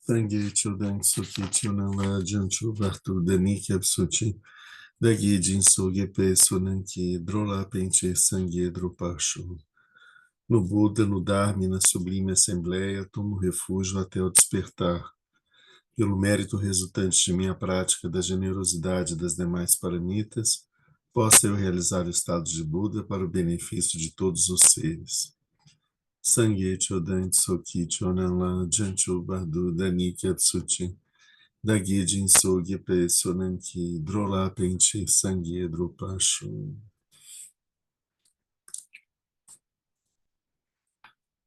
Sangue Chodan Suki Chonama Janchu Bartu Dani Kapsuchi Dagi Jinsugi Pe Sonanki Drola Pente Sangue Dropacho. No Buda, no Dharma e na sublime Assembleia, tomo refúgio até o despertar. Pelo mérito resultante de minha prática da generosidade das demais paramitas, possa eu realizar o estado de Buda para o benefício de todos os seres. Sangye Chodan Tsoki Chonanla Janchu Bardu Dani Kyatsuchi Dagi Jinsogi Pe Sonanki Drola Pente Sangye Dropacho.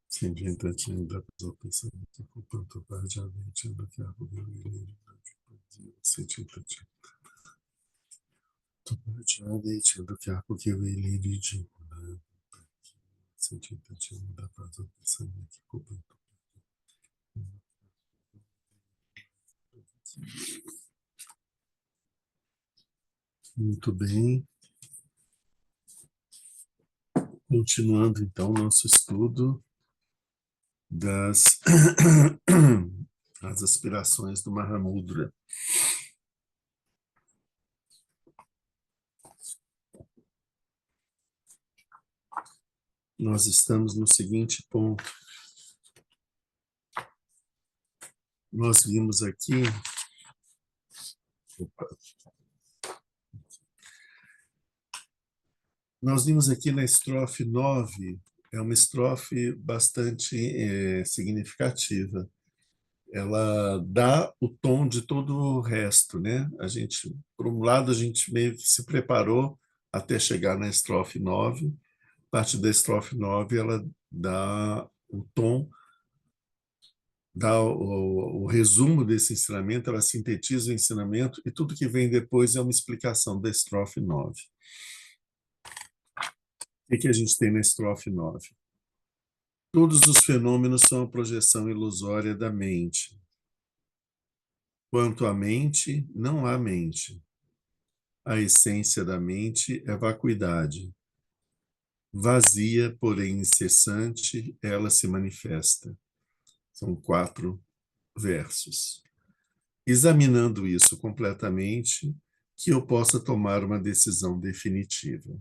Sempre tentando dar para o pensamento com quanto parcialmente do que a Bíblia sentindo parcialmente do que a Bíblia diz sentindo da paz do pensamento com quanto muito bem. Continuando então nosso estudo das as aspirações do Mahamudra. Nós estamos no seguinte ponto. Nós vimos aqui na estrofe 9, é uma estrofe bastante significativa. Ela dá o tom de todo o resto, né? Por um lado, a gente meio que se preparou até chegar na estrofe 9. A partir da estrofe 9, ela dá o tom, dá o resumo desse ensinamento, ela sintetiza o ensinamento, e tudo que vem depois é uma explicação da estrofe 9. O que a gente tem na estrofe 9? Todos os fenômenos são a projeção ilusória da mente. Quanto à mente, não há mente. A essência da mente é vacuidade. Vazia, porém incessante, ela se manifesta. São 4 versos. Examinando isso completamente, que eu possa tomar uma decisão definitiva.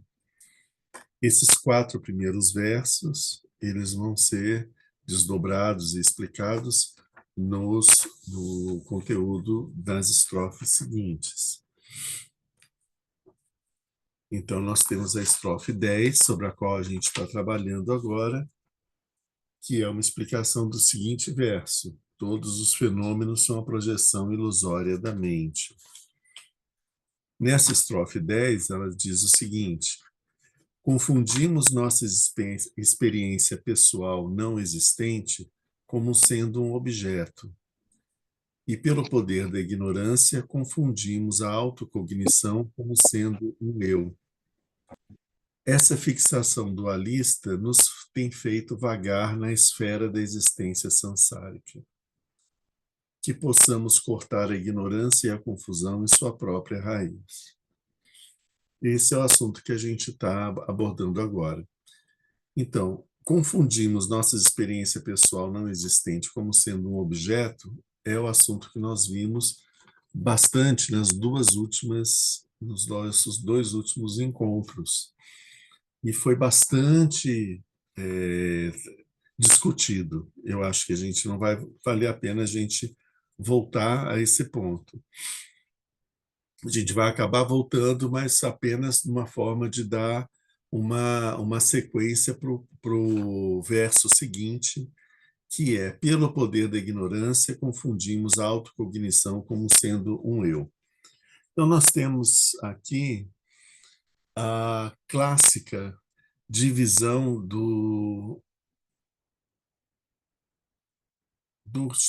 Esses 4 primeiros versos, eles vão ser desdobrados e explicados no conteúdo das estrofes seguintes. Então, nós temos a estrofe 10, sobre a qual a gente está trabalhando agora, que é uma explicação do seguinte verso: todos os fenômenos são a projeção ilusória da mente. Nessa estrofe 10, ela diz o seguinte: confundimos nossa experiência pessoal não existente como sendo um objeto. E, pelo poder da ignorância, confundimos a autocognição como sendo um eu. Essa fixação dualista nos tem feito vagar na esfera da existência sansárica. Que possamos cortar a ignorância e a confusão em sua própria raiz. Esse é o assunto que a gente está abordando agora. Então, confundimos nossa experiência pessoal não existente como sendo um objeto, é o assunto que nós vimos bastante nos nossos 2 últimos encontros. E foi bastante discutido. Eu acho que a gente não vai valer a pena a gente voltar a esse ponto. A gente vai acabar voltando, mas apenas numa forma de dar uma sequência para o verso seguinte, que é: pelo poder da ignorância, confundimos a autocognição como sendo um eu. Então, nós temos aqui a clássica divisão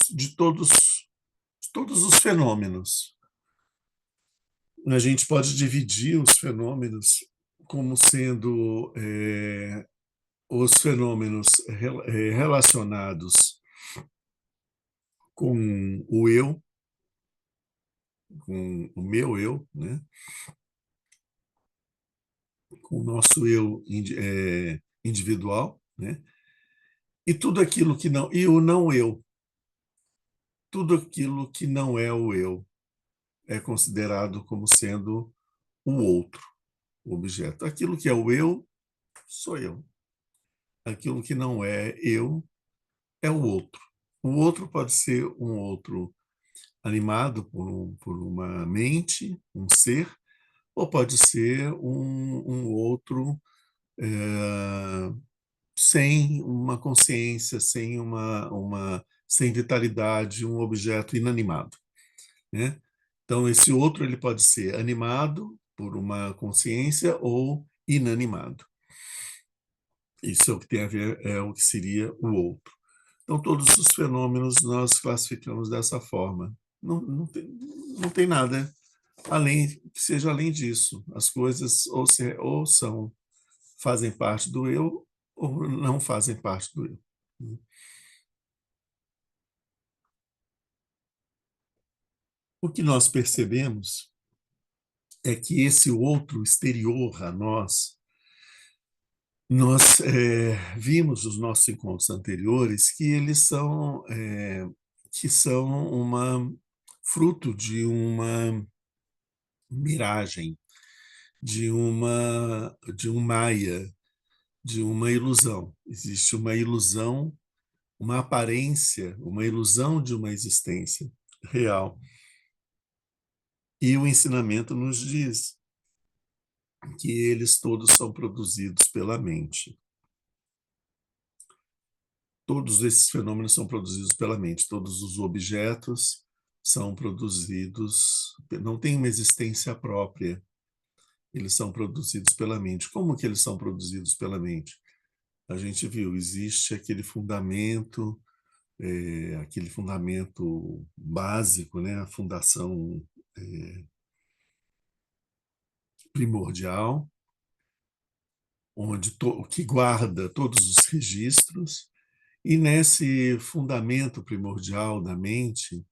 de todos os fenômenos. A gente pode dividir os fenômenos como sendo os fenômenos relacionados com o eu, com o meu eu, né? Com o nosso eu individual, né? E tudo aquilo que não, e o não eu. tudo aquilo que não é o eu é considerado como sendo o outro, o objeto. Aquilo que é o eu, sou eu. Aquilo que não é eu, é o outro. O outro pode ser um outro animado por uma mente, um ser, ou pode ser um outro é, sem uma consciência, sem vitalidade, um objeto inanimado, né? Então, esse outro ele pode ser animado por uma consciência ou inanimado. Isso é o que tem a ver, é o que seria o outro. Então, todos os fenômenos nós classificamos dessa forma. Não tem nada além que seja além disso. As coisas ou são fazem parte do eu ou não fazem parte do eu. O que nós percebemos é que esse outro exterior a nós vimos nos nossos encontros anteriores que eles são uma fruto de uma miragem, de um maia, de uma ilusão. Existe uma ilusão, uma aparência, uma ilusão de uma existência real. E o ensinamento nos diz que eles todos são produzidos pela mente. Todos esses fenômenos são produzidos pela mente. Todos os objetos são produzidos, não têm uma existência própria. Eles são produzidos pela mente. Como que eles são produzidos pela mente? A gente viu, existe aquele fundamento básico, né? A fundação é, primordial, que guarda todos os registros, e nesse fundamento primordial da mente,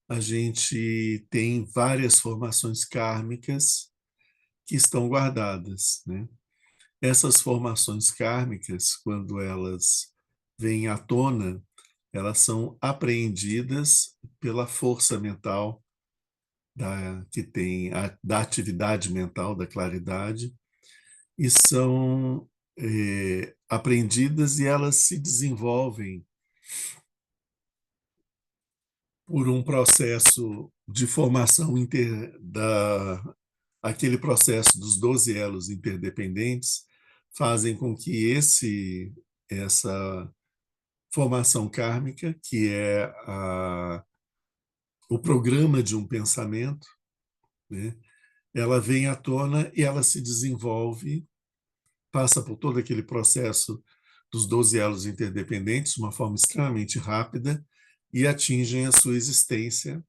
a gente tem várias formações kármicas que estão guardadas, né? Essas formações kármicas, quando elas vêm à tona, elas são apreendidas pela força mental da atividade mental, da claridade, e são apreendidas e elas se desenvolvem por um processo de formação aquele processo dos 12 elos interdependentes fazem com que essa formação kármica, que é o programa de um pensamento, né, ela vem à tona e ela se desenvolve, passa por todo aquele processo dos 12 elos interdependentes de uma forma extremamente rápida e atingem a sua existência,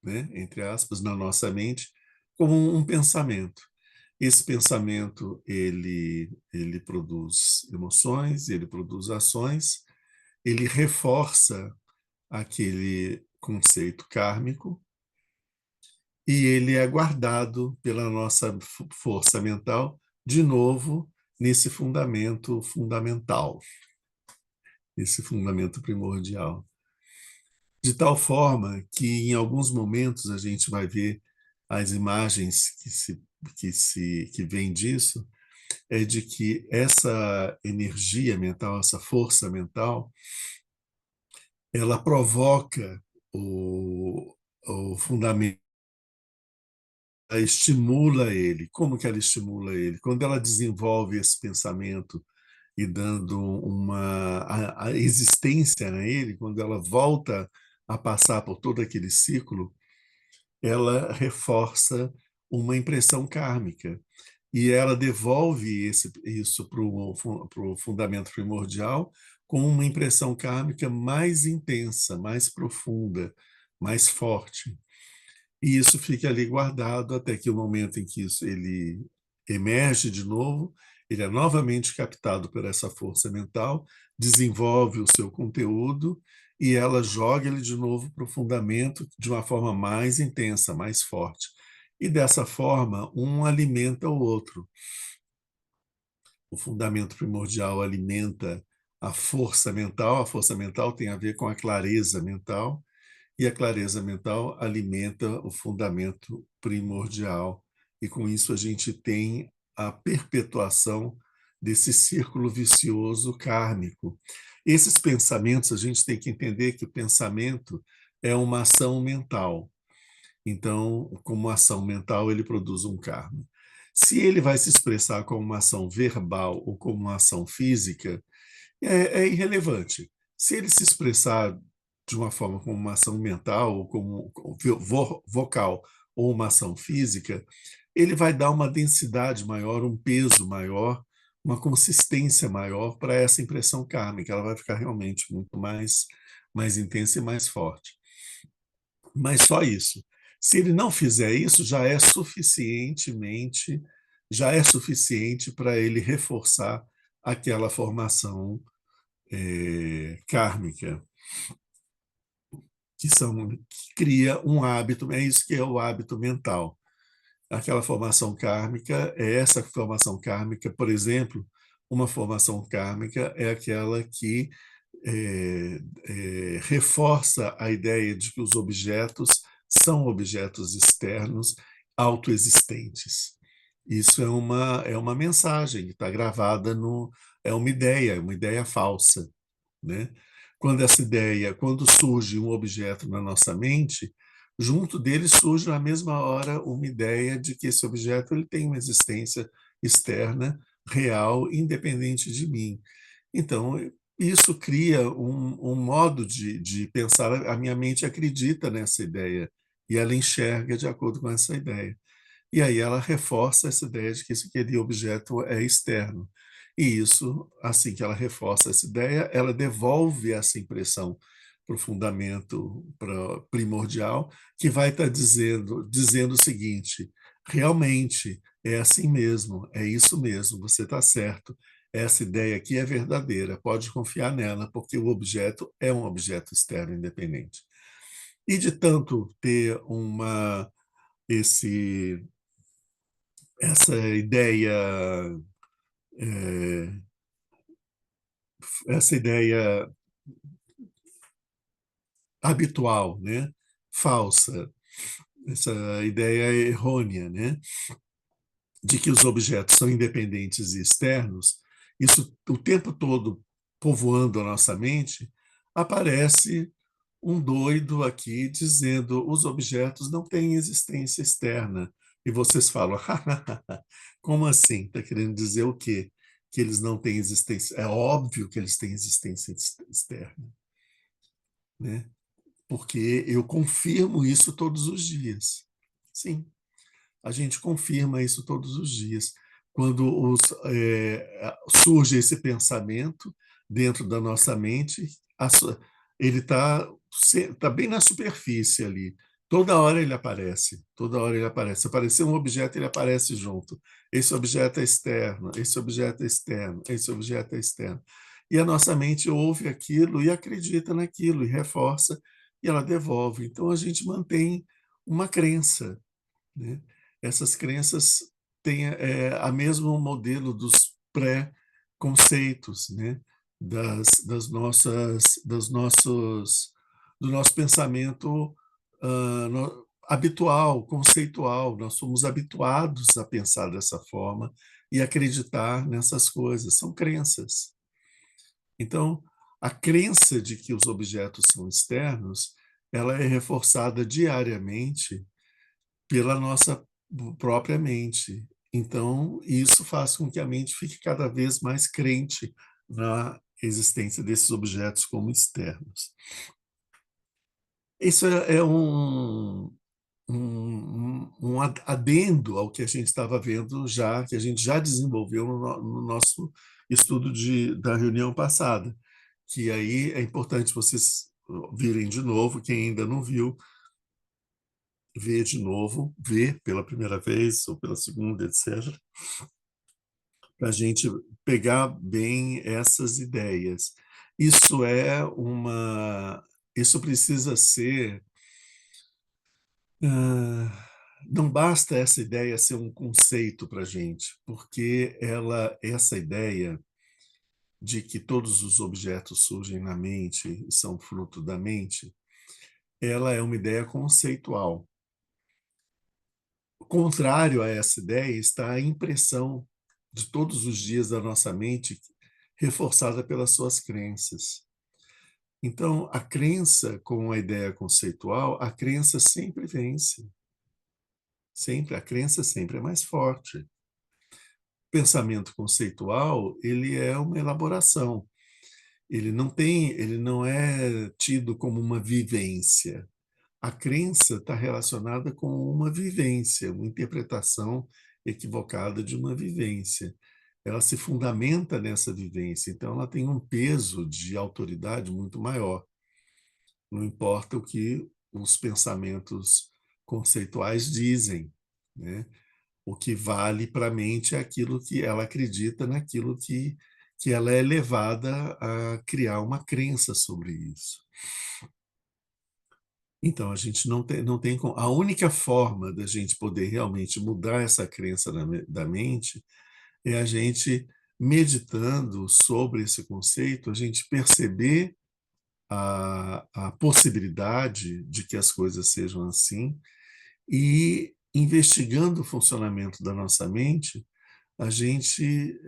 né, entre aspas, na nossa mente, como um pensamento. Esse pensamento ele produz emoções, ele produz ações, ele reforça aquele conceito kármico e ele é guardado pela nossa força mental, de novo, nesse fundamento fundamental, esse fundamento primordial. De tal forma que, em alguns momentos, a gente vai ver as imagens que vêm disso, é de que essa energia mental, essa força mental, ela provoca o, o fundamento, ela estimula ele. Como que ela estimula ele? Quando ela desenvolve esse pensamento e dando a existência a ele, quando ela volta a passar por todo aquele ciclo, ela reforça uma impressão kármica e ela devolve isso para o fundamento primordial com uma impressão kármica mais intensa, mais profunda, mais forte. E isso fica ali guardado até que o momento em que ele emerge de novo, ele é novamente captado por essa força mental, desenvolve o seu conteúdo e ela joga ele de novo para o fundamento de uma forma mais intensa, mais forte. E dessa forma, um alimenta o outro. O fundamento primordial alimenta a força mental tem a ver com a clareza mental, e a clareza mental alimenta o fundamento primordial, e com isso a gente tem a perpetuação desse círculo vicioso kármico. Esses pensamentos, a gente tem que entender que o pensamento é uma ação mental. Então, como ação mental, ele produz um karma. Se ele vai se expressar como uma ação verbal ou como uma ação física, é irrelevante. Se ele se expressar de uma forma como uma ação mental, ou como vocal, ou uma ação física, ele vai dar uma densidade maior, um peso maior, uma consistência maior para essa impressão kármica. Ela vai ficar realmente muito mais intensa e mais forte. Mas só isso. Se ele não fizer isso, já é suficiente para ele reforçar aquela formação kármica, que cria um hábito, é isso que é o hábito mental. Aquela formação kármica é essa formação kármica, por exemplo, uma formação kármica é aquela que reforça a ideia de que os objetos são objetos externos autoexistentes. Isso é uma mensagem que está gravada no. É uma ideia falsa, né? Quando surge um objeto na nossa mente, junto dele surge na mesma hora uma ideia de que esse objeto ele tem uma existência externa, real, independente de mim. Então, isso cria um modo de pensar. A minha mente acredita nessa ideia e ela enxerga de acordo com essa ideia. E aí ela reforça essa ideia de que aquele objeto é externo. E isso, assim que ela reforça essa ideia, ela devolve essa impressão para o fundamento primordial, que vai estar dizendo o seguinte: realmente é assim mesmo, é isso mesmo, você está certo. Essa ideia aqui é verdadeira, pode confiar nela, porque o objeto é um objeto externo independente. E de tanto ter esse essa ideia é, essa ideia habitual, né? Falsa, essa ideia errônea, né? De que os objetos são independentes e externos, isso o tempo todo povoando a nossa mente, aparece um doido aqui dizendo os objetos não têm existência externa. E vocês falam, como assim? Está querendo dizer o quê? Que eles não têm existência. É óbvio que eles têm existência externa, né? Porque eu confirmo isso todos os dias. Sim, a gente confirma isso todos os dias. Quando surge esse pensamento dentro da nossa mente, ele tá bem na superfície ali. Toda hora ele aparece, toda hora ele aparece. Se aparecer um objeto, ele aparece junto. Esse objeto é externo, esse objeto é externo, esse objeto é externo. E a nossa mente ouve aquilo e acredita naquilo, e reforça, e ela devolve. Então a gente mantém uma crença, né? Essas crenças têm a mesmo modelo dos pré-conceitos, né? Do nosso pensamento habitual, conceitual. Nós somos habituados a pensar dessa forma e acreditar nessas coisas. São crenças. Então, a crença de que os objetos são externos, ela é reforçada diariamente pela nossa própria mente. Então, isso faz com que a mente fique cada vez mais crente na existência desses objetos como externos. Isso é um adendo ao que a gente estava vendo já, que a gente já desenvolveu no nosso estudo da reunião passada, que aí é importante vocês virem de novo, quem ainda não viu, ver de novo, ver pela primeira vez ou pela segunda, etc., para a gente pegar bem essas ideias. Isso é uma. Isso precisa ser. Não basta essa ideia ser um conceito para a gente, porque essa ideia de que todos os objetos surgem na mente e são fruto da mente, ela é uma ideia conceitual. Contrário a essa ideia está a impressão de todos os dias da nossa mente, reforçada pelas suas crenças. Então, a crença com a ideia conceitual, a crença sempre vence. Sempre, a crença sempre é mais forte. O pensamento conceitual, ele é uma elaboração. Ele não é tido como uma vivência. A crença está relacionada com uma vivência, uma interpretação equivocada de uma vivência. Ela se fundamenta nessa vivência, então ela tem um peso de autoridade muito maior. Não importa o que os pensamentos conceituais dizem, né? O que vale para a mente é aquilo que ela acredita, naquilo que ela é levada a criar uma crença sobre isso. Então, a gente não tem a única forma da gente poder realmente mudar essa crença da mente é a gente meditando sobre esse conceito, a gente perceber a possibilidade de que as coisas sejam assim e investigando o funcionamento da nossa mente, a gente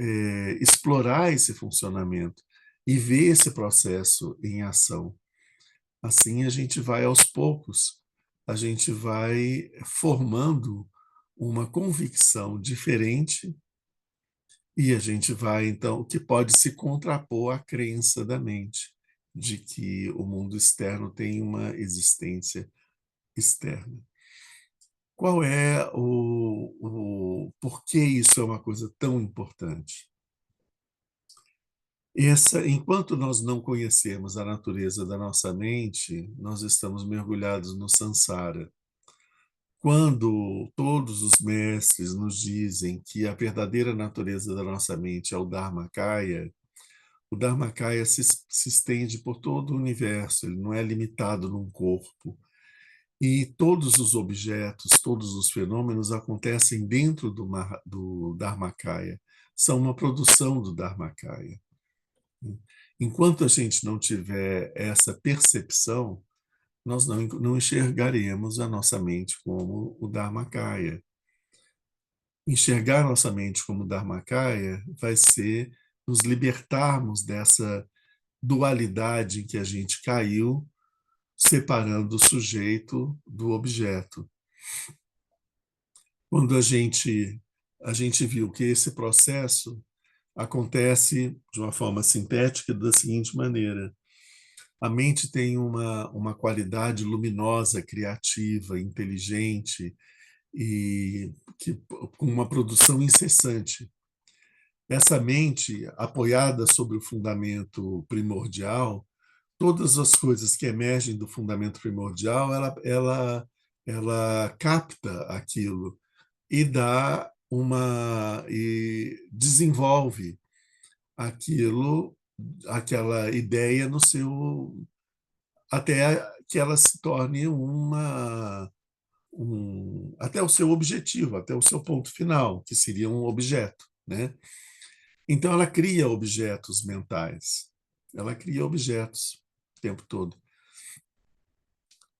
explorar esse funcionamento e ver esse processo em ação. Assim, a gente vai aos poucos, a gente vai formando uma convicção diferente e a gente vai, então, que pode se contrapor à crença da mente de que o mundo externo tem uma existência externa. Qual é por que isso é uma coisa tão importante? Enquanto nós não conhecemos a natureza da nossa mente, nós estamos mergulhados no samsara. Quando todos os mestres nos dizem que a verdadeira natureza da nossa mente é o Dharmakaya se estende por todo o universo, ele não é limitado num corpo. E todos os objetos, todos os fenômenos acontecem dentro do Dharmakaya, são uma produção do Dharmakaya. Enquanto a gente não tiver essa percepção, nós não enxergaremos a nossa mente como o Dharmakaya. Enxergar a nossa mente como o Dharmakaya vai ser nos libertarmos dessa dualidade em que a gente caiu, separando o sujeito do objeto. Quando a gente viu que esse processo acontece de uma forma sintética da seguinte maneira: a mente tem uma qualidade luminosa, criativa, inteligente e com uma produção incessante. Essa mente, apoiada sobre o fundamento primordial, todas as coisas que emergem do fundamento primordial, ela capta aquilo e dá e desenvolve aquilo, aquela ideia no seu até que ela se torne até o seu objetivo, até o seu ponto final, que seria um objeto, né? Então ela cria objetos mentais, ela cria objetos o tempo todo.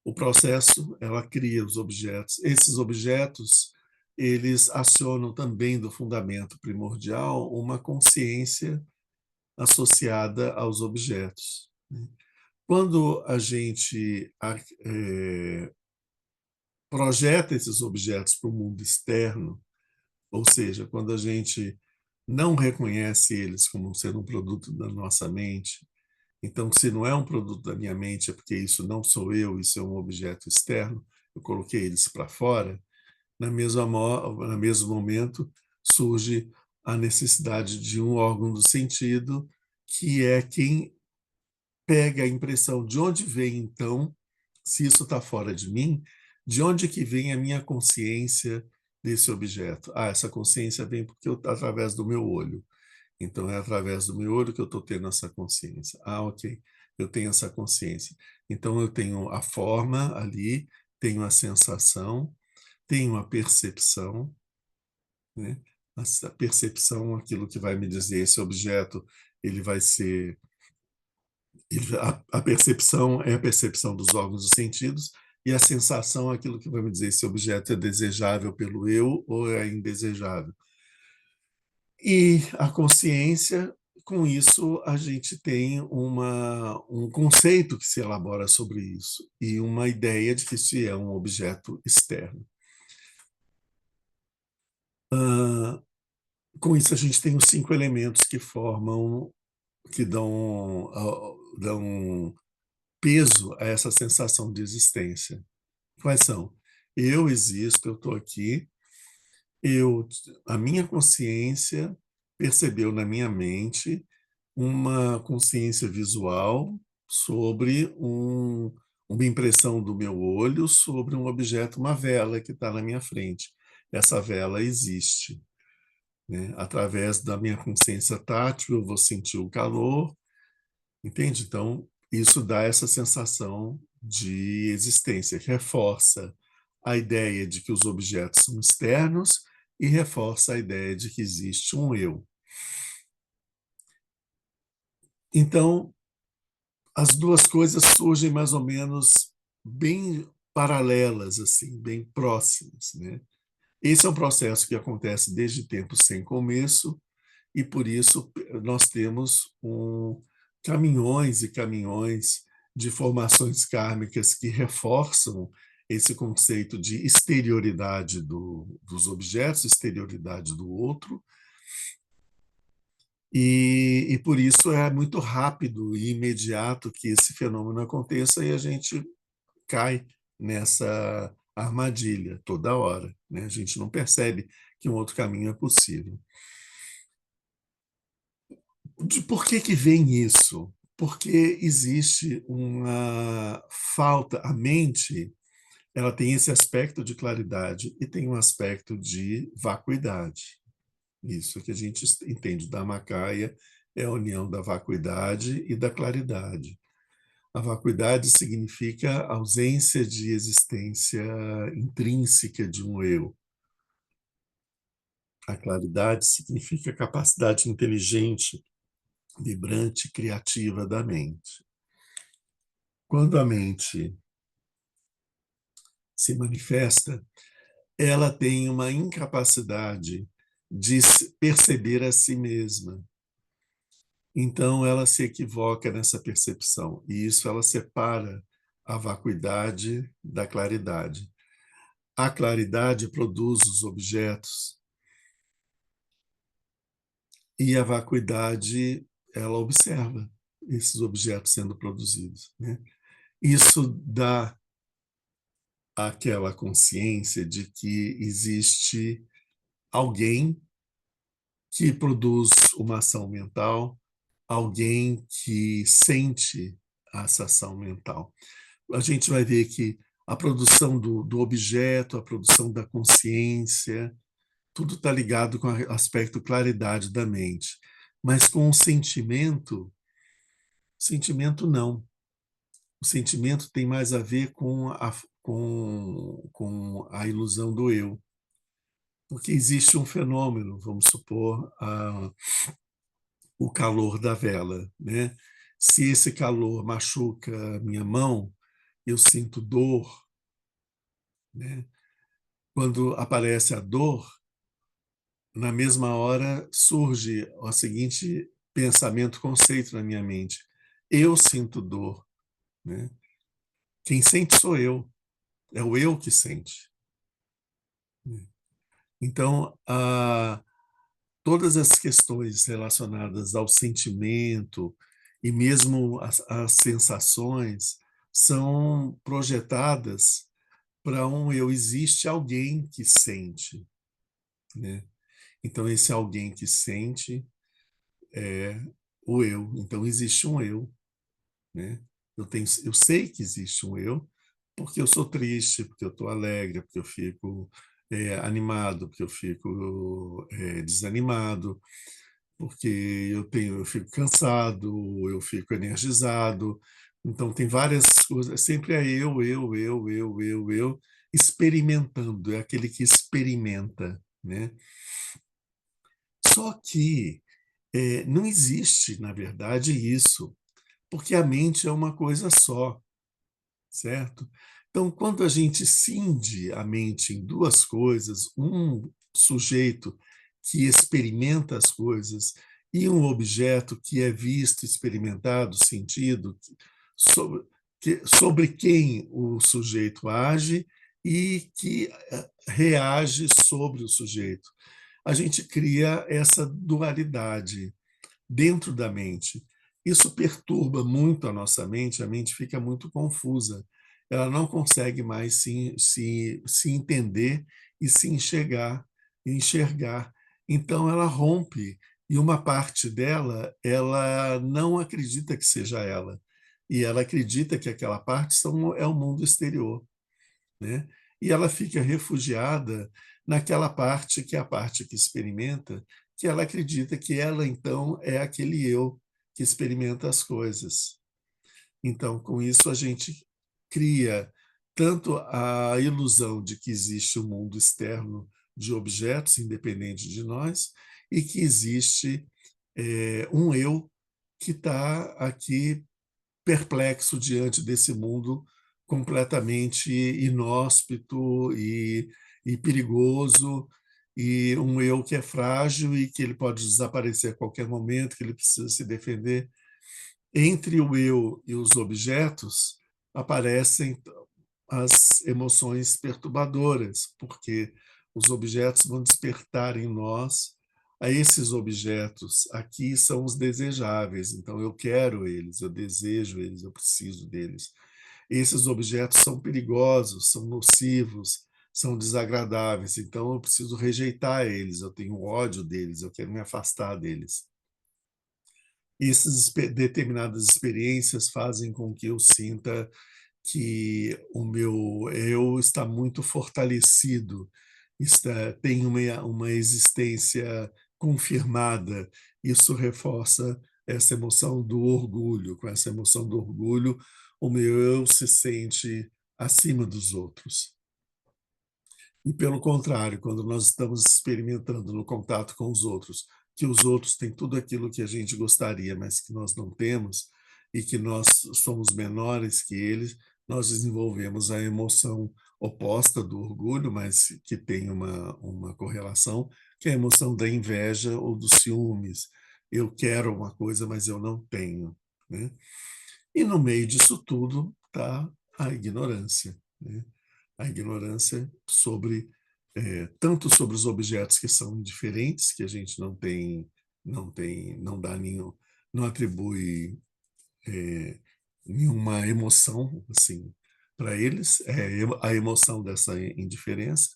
O processo, ela cria os objetos. Esses objetos, eles acionam também do fundamento primordial uma consciência associada aos objetos. Quando a gente projeta esses objetos para o mundo externo, ou seja, quando a gente não reconhece eles como sendo um produto da nossa mente, então, se não é um produto da minha mente, é porque isso não sou eu, isso é um objeto externo, eu coloquei eles para fora, no mesmo momento surge a necessidade de um órgão do sentido, que é quem pega a impressão de onde vem, então, se isso está fora de mim, de onde que vem a minha consciência desse objeto? Ah, essa consciência vem porque através do meu olho. Então, é através do meu olho que eu estou tendo essa consciência. Ah, ok, eu tenho essa consciência. Então, eu tenho a forma ali, tenho a sensação, tenho a percepção, né? A percepção, aquilo que vai me dizer esse objeto, ele vai ser A percepção é a percepção dos órgãos dos sentidos, e a sensação é aquilo que vai me dizer se o objeto é desejável pelo eu ou é indesejável. E a consciência, com isso, a gente tem um conceito que se elabora sobre isso e uma ideia de que isso é um objeto externo. Com isso, a gente tem os 5 elementos que formam, que dão peso a essa sensação de existência. Quais são? Eu existo, eu estou aqui, a minha consciência percebeu na minha mente uma consciência visual sobre uma impressão do meu olho sobre um objeto, uma vela que está na minha frente. Essa vela existe, né? Através da minha consciência tátil, eu vou sentir o calor, entende? Então, isso dá essa sensação de existência, reforça a ideia de que os objetos são externos e reforça a ideia de que existe um eu. Então, as duas coisas surgem mais ou menos bem paralelas, assim, bem próximas, né? Esse é um processo que acontece desde tempos sem começo, e por isso nós temos caminhões e caminhões de formações kármicas que reforçam esse conceito de exterioridade dos objetos, exterioridade do outro, e por isso é muito rápido e imediato que esse fenômeno aconteça e a gente cai nessa armadilha toda hora, né? A gente não percebe que um outro caminho é possível. Por que vem isso? Porque existe uma falta, a mente, ela tem esse aspecto de claridade e tem um aspecto de vacuidade. Isso que a gente entende da Dhammakaya é a união da vacuidade e da claridade. A vacuidade significa ausência de existência intrínseca de um eu. A claridade significa capacidade inteligente, vibrante, criativa da mente. Quando a mente se manifesta, ela tem uma incapacidade de perceber a si mesma. Então, ela se equivoca nessa percepção, e isso ela separa a vacuidade da claridade. A claridade produz os objetos, e a vacuidade, ela observa esses objetos sendo produzidos, né? Isso dá aquela consciência de que existe alguém que produz uma ação mental, alguém que sente essa ação mental. A gente vai ver que a produção do objeto, a produção da consciência, tudo está ligado com o aspecto claridade da mente. Mas com o sentimento não. O sentimento tem mais a ver com a ilusão do eu. Porque existe um fenômeno, vamos supor, o calor da vela, né? Se esse calor machuca a minha mão, eu sinto dor, né? Quando aparece a dor, na mesma hora surge o seguinte pensamento, conceito na minha mente: eu sinto dor, né? Quem sente sou eu, é o eu que sente. Então, todas as questões relacionadas ao sentimento e mesmo as sensações são projetadas para eu. Existe alguém que sente, né? Então, esse alguém que sente é o eu. Então, existe um eu, né? Eu sei que existe um eu, porque eu sou triste, porque eu estou alegre, porque eu fico animado, porque eu fico desanimado, porque eu fico cansado, eu fico energizado. Então, tem várias coisas. Sempre é eu, experimentando. É aquele que experimenta, né? Só que não existe, na verdade, isso. porque a mente é uma coisa só, certo? Então, quando a gente cinde a mente em duas coisas, um sujeito que experimenta as coisas e um objeto que é visto, experimentado, sentido, sobre, sobre quem o sujeito age e que reage sobre o sujeito. A gente cria essa dualidade dentro da mente. Isso perturba muito a mente fica muito confusa. Ela não consegue mais se entender e se enxergar. Então, ela rompe, e uma parte dela, ela não acredita que seja ela. E ela acredita que aquela parte é o mundo exterior, né? E ela fica refugiada naquela parte que é a parte que experimenta, que ela acredita que ela, então, é aquele eu que experimenta as coisas. Então, com isso, a gente cria tanto a ilusão de que existe um mundo externo de objetos, independente de nós, e que existe um eu que está aqui perplexo diante desse mundo completamente inóspito e perigoso, e um eu que é frágil e que ele pode desaparecer a qualquer momento, que ele precisa se defender. Entre o eu e os objetos aparecem as emoções perturbadoras, porque os objetos vão despertar em nós a esses objetos. Aqui são os desejáveis, então eu quero eles, eu desejo eles, eu preciso deles. Esses objetos são perigosos, são nocivos, são desagradáveis, então eu preciso rejeitar eles, eu tenho ódio deles, eu quero me afastar deles. Essas determinadas experiências fazem com que eu sinta que o meu eu está muito fortalecido, tem uma existência confirmada. Isso reforça essa emoção do orgulho. Com essa emoção do orgulho, o meu eu se sente acima dos outros. E, pelo contrário, quando nós estamos experimentando no contato com os outros, que os outros têm tudo aquilo que a gente gostaria, mas que nós não temos, e que nós somos menores que eles, nós desenvolvemos a emoção oposta do orgulho, mas que tem uma correlação, que é a emoção da inveja ou dos ciúmes. Eu quero uma coisa, mas eu não tenho, né? E no meio disso tudo está a ignorância, né? A ignorância sobre tanto sobre os objetos que são indiferentes, que a gente não dá nenhum, não atribui nenhuma emoção assim para eles, a emoção dessa indiferença,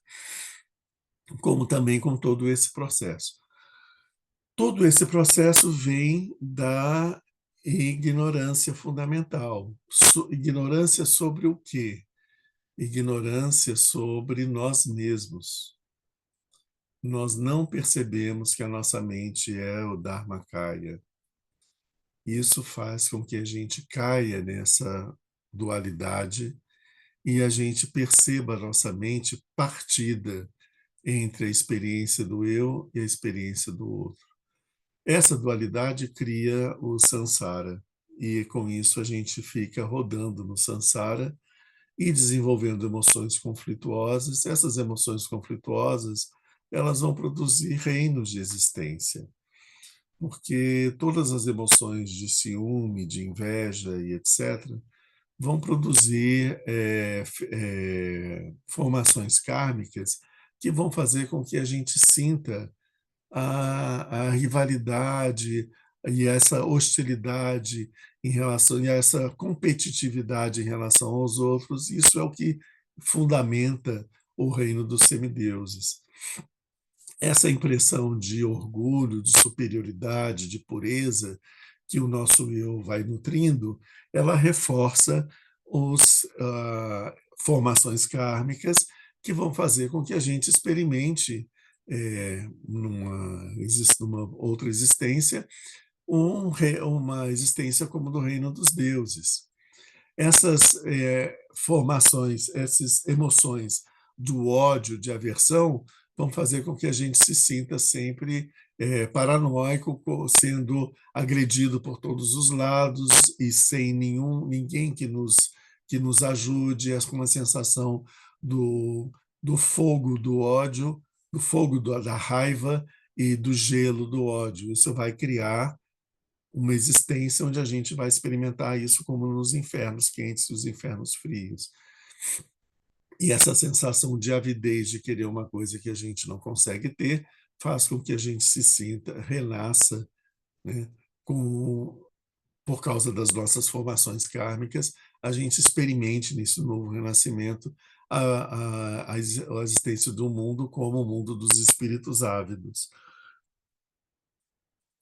como também com todo esse processo. Todo esse processo vem da ignorância fundamental. Ignorância sobre o quê? Ignorância sobre nós mesmos. Nós não percebemos que a nossa mente é o Dharmakaya. Isso faz com que a gente caia nessa dualidade e a gente perceba a nossa mente partida entre a experiência do eu e a experiência do outro. Essa dualidade cria o samsara, e com isso a gente fica rodando no samsara e desenvolvendo emoções conflituosas. Essas emoções conflituosas, elas vão produzir reinos de existência, porque todas as emoções de ciúme, de inveja e etc., vão produzir formações kármicas que vão fazer com que a gente sinta a rivalidade e essa hostilidade em relação, e essa competitividade em relação aos outros. Isso é o que fundamenta o reino dos semideuses. Essa impressão de orgulho, de superioridade, de pureza que o nosso eu vai nutrindo, ela reforça as formações kármicas que vão fazer com que a gente experimente, numa outra existência, uma existência como do reino dos deuses. Essas formações, essas emoções do ódio, de aversão, vão fazer com que a gente se sinta sempre paranoico, sendo agredido por todos os lados e sem ninguém que nos ajude, com uma sensação do fogo do ódio, do fogo da raiva e do gelo do ódio. Isso vai criar uma existência onde a gente vai experimentar isso como nos infernos quentes e os infernos frios. E essa sensação de avidez de querer uma coisa que a gente não consegue ter faz com que a gente se sinta, renasça, né? com, por causa das nossas formações kármicas, a gente experimente nesse novo renascimento a existência do mundo como o mundo dos espíritos ávidos.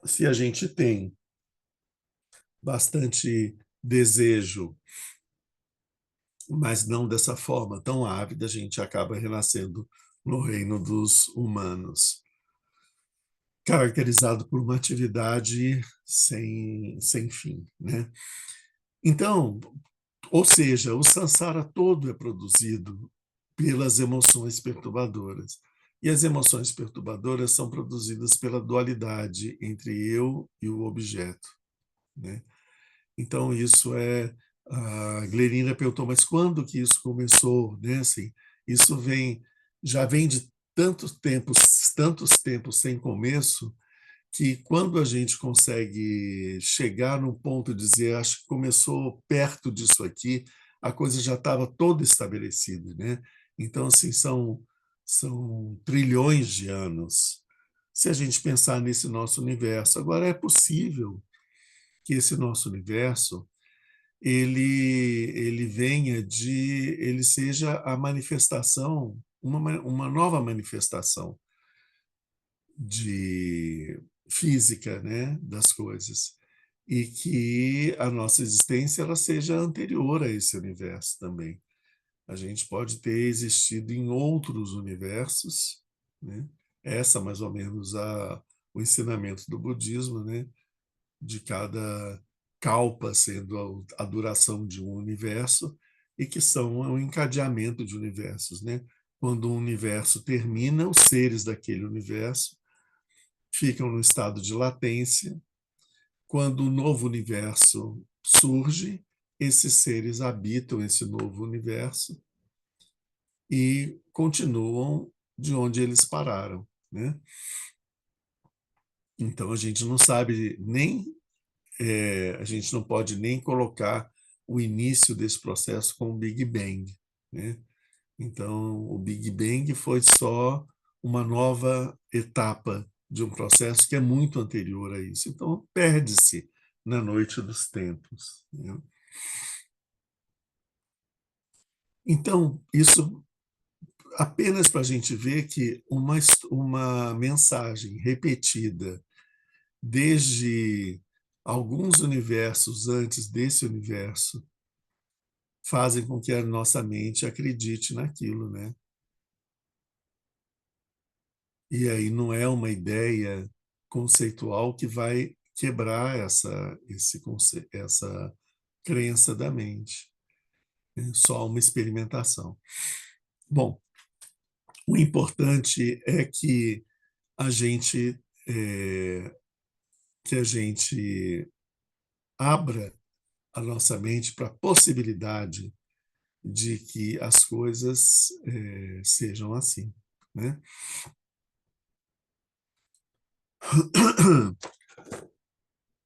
Se a gente tem bastante desejo, mas não dessa forma tão ávida, a gente acaba renascendo no reino dos humanos, caracterizado por uma atividade sem fim, né? Então, ou seja, o samsara todo é produzido pelas emoções perturbadoras. E as emoções perturbadoras são produzidas pela dualidade entre eu e o objeto, né? Então, isso a Glerina perguntou, mas quando que isso começou? Né? Assim, isso já vem de tantos tempos sem começo, que quando a gente consegue chegar num ponto de dizer, acho que começou perto disso aqui, a coisa já estava toda estabelecida, né? Então, assim, são trilhões de anos. Se a gente pensar nesse nosso universo, agora é possível que esse nosso universo ele seja a manifestação, uma nova manifestação de física, né, das coisas, e que a nossa existência ela seja anterior a esse universo também. A gente pode ter existido em outros universos, né? Essa mais ou menos o ensinamento do budismo, né? De cada kalpa sendo a duração de um universo, e que são um encadeamento de universos, né? Quando um universo termina, os seres daquele universo ficam no estado de latência. Quando o novo universo surge, esses seres habitam esse novo universo e continuam de onde eles pararam, né? Então a gente não sabe nem a gente não pode nem colocar o início desse processo com o Big Bang, né? Então, o Big Bang foi só uma nova etapa de um processo que é muito anterior a isso. Então, perde-se na noite dos tempos, né? Então, isso apenas para a gente ver que uma mensagem repetida desde alguns universos antes desse universo fazem com que a nossa mente acredite naquilo, né? E aí não é uma ideia conceitual que vai quebrar essa crença da mente. É só uma experimentação. Bom, o importante é a gente é, que a gente abra a nossa mente para a possibilidade de que as coisas sejam assim, né?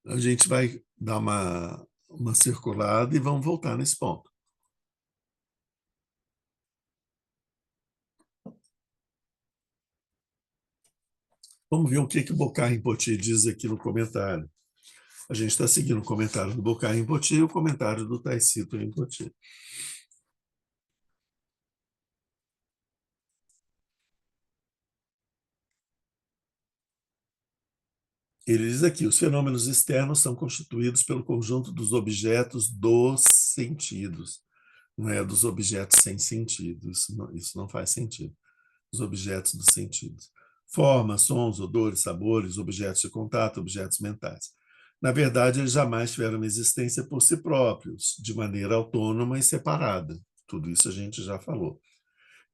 A gente vai dar uma circulada e vamos voltar nesse ponto. Vamos ver o que o Bocar Rinpoche diz aqui no comentário. A gente está seguindo o comentário do Bocar Rinpoche e o comentário do Taicito Rinpoche. Ele diz aqui, os fenômenos externos são constituídos pelo conjunto dos objetos dos sentidos, não é dos objetos sem sentido, isso não faz sentido. Os objetos dos sentidos. Formas, sons, odores, sabores, objetos de contato, objetos mentais. Na verdade, eles jamais tiveram uma existência por si próprios, de maneira autônoma e separada. Tudo isso a gente já falou.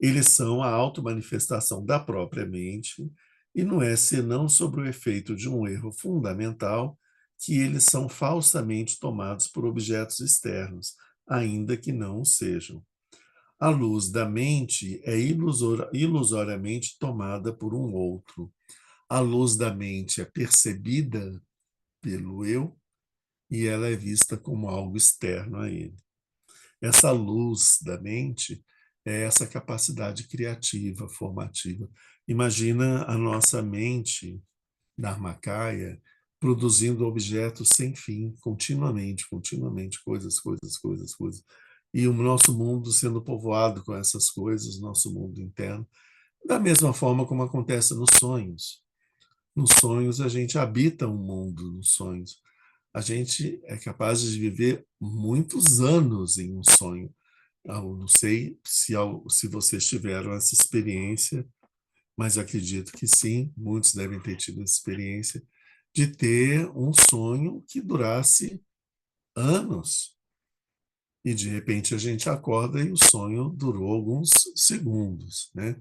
Eles são a automanifestação da própria mente e não é senão sobre o efeito de um erro fundamental que eles são falsamente tomados por objetos externos, ainda que não o sejam. A luz da mente é ilusoriamente tomada por um outro. A luz da mente é percebida pelo eu e ela é vista como algo externo a ele. Essa luz da mente é essa capacidade criativa, formativa. Imagina a nossa mente dharmakaya produzindo objetos sem fim, continuamente, coisas, coisas, coisas, coisas. E o nosso mundo sendo povoado com essas coisas, nosso mundo interno, da mesma forma como acontece nos sonhos. Nos sonhos, a gente habita um mundo nos sonhos. A gente é capaz de viver muitos anos em um sonho. Eu não sei se vocês tiveram essa experiência, mas acredito que sim, muitos devem ter tido essa experiência de ter um sonho que durasse anos. E de repente a gente acorda e o sonho durou alguns segundos, né?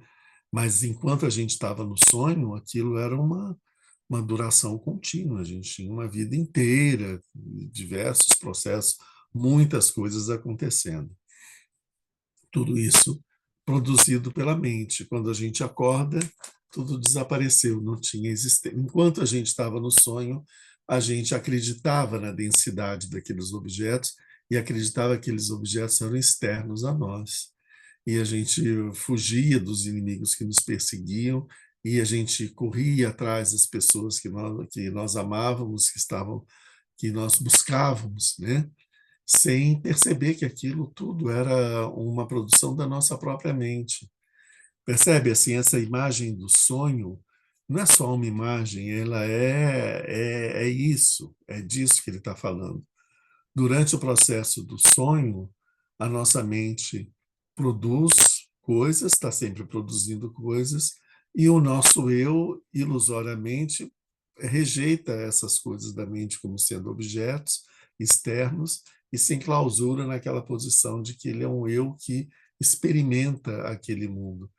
Mas enquanto a gente estava no sonho, aquilo era uma duração contínua, a gente tinha uma vida inteira, diversos processos, muitas coisas acontecendo. Tudo isso produzido pela mente. Quando a gente acorda, tudo desapareceu, não tinha existência. Enquanto a gente estava no sonho, a gente acreditava na densidade daqueles objetos e acreditava que aqueles objetos eram externos a nós. E a gente fugia dos inimigos que nos perseguiam e a gente corria atrás das pessoas que nós amávamos, que nós buscávamos, né? Sem perceber que aquilo tudo era uma produção da nossa própria mente. Percebe assim, essa imagem do sonho não é só uma imagem, ela é isso, é disso que ele está falando. Durante o processo do sonho, a nossa mente produz coisas, está sempre produzindo coisas, e o nosso eu, ilusoriamente, rejeita essas coisas da mente como sendo objetos externos e se enclausura naquela posição de que ele é um eu que experimenta aquele mundo.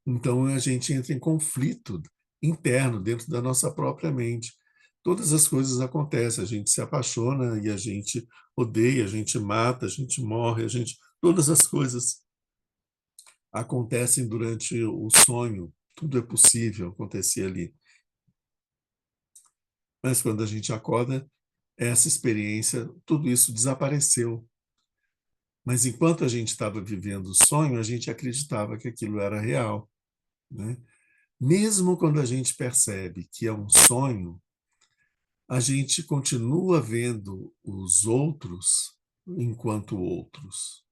Então a gente entra em conflito interno dentro da nossa própria mente. Todas as coisas acontecem, a gente se apaixona e a gente odeia, a gente mata, a gente morre, todas as coisas acontecem durante o sonho. Tudo é possível acontecer ali. Mas quando a gente acorda, essa experiência, tudo isso desapareceu. Mas enquanto a gente estava vivendo o sonho, a gente acreditava que aquilo era real, né? Mesmo quando a gente percebe que é um sonho, a gente continua vendo os outros enquanto outros.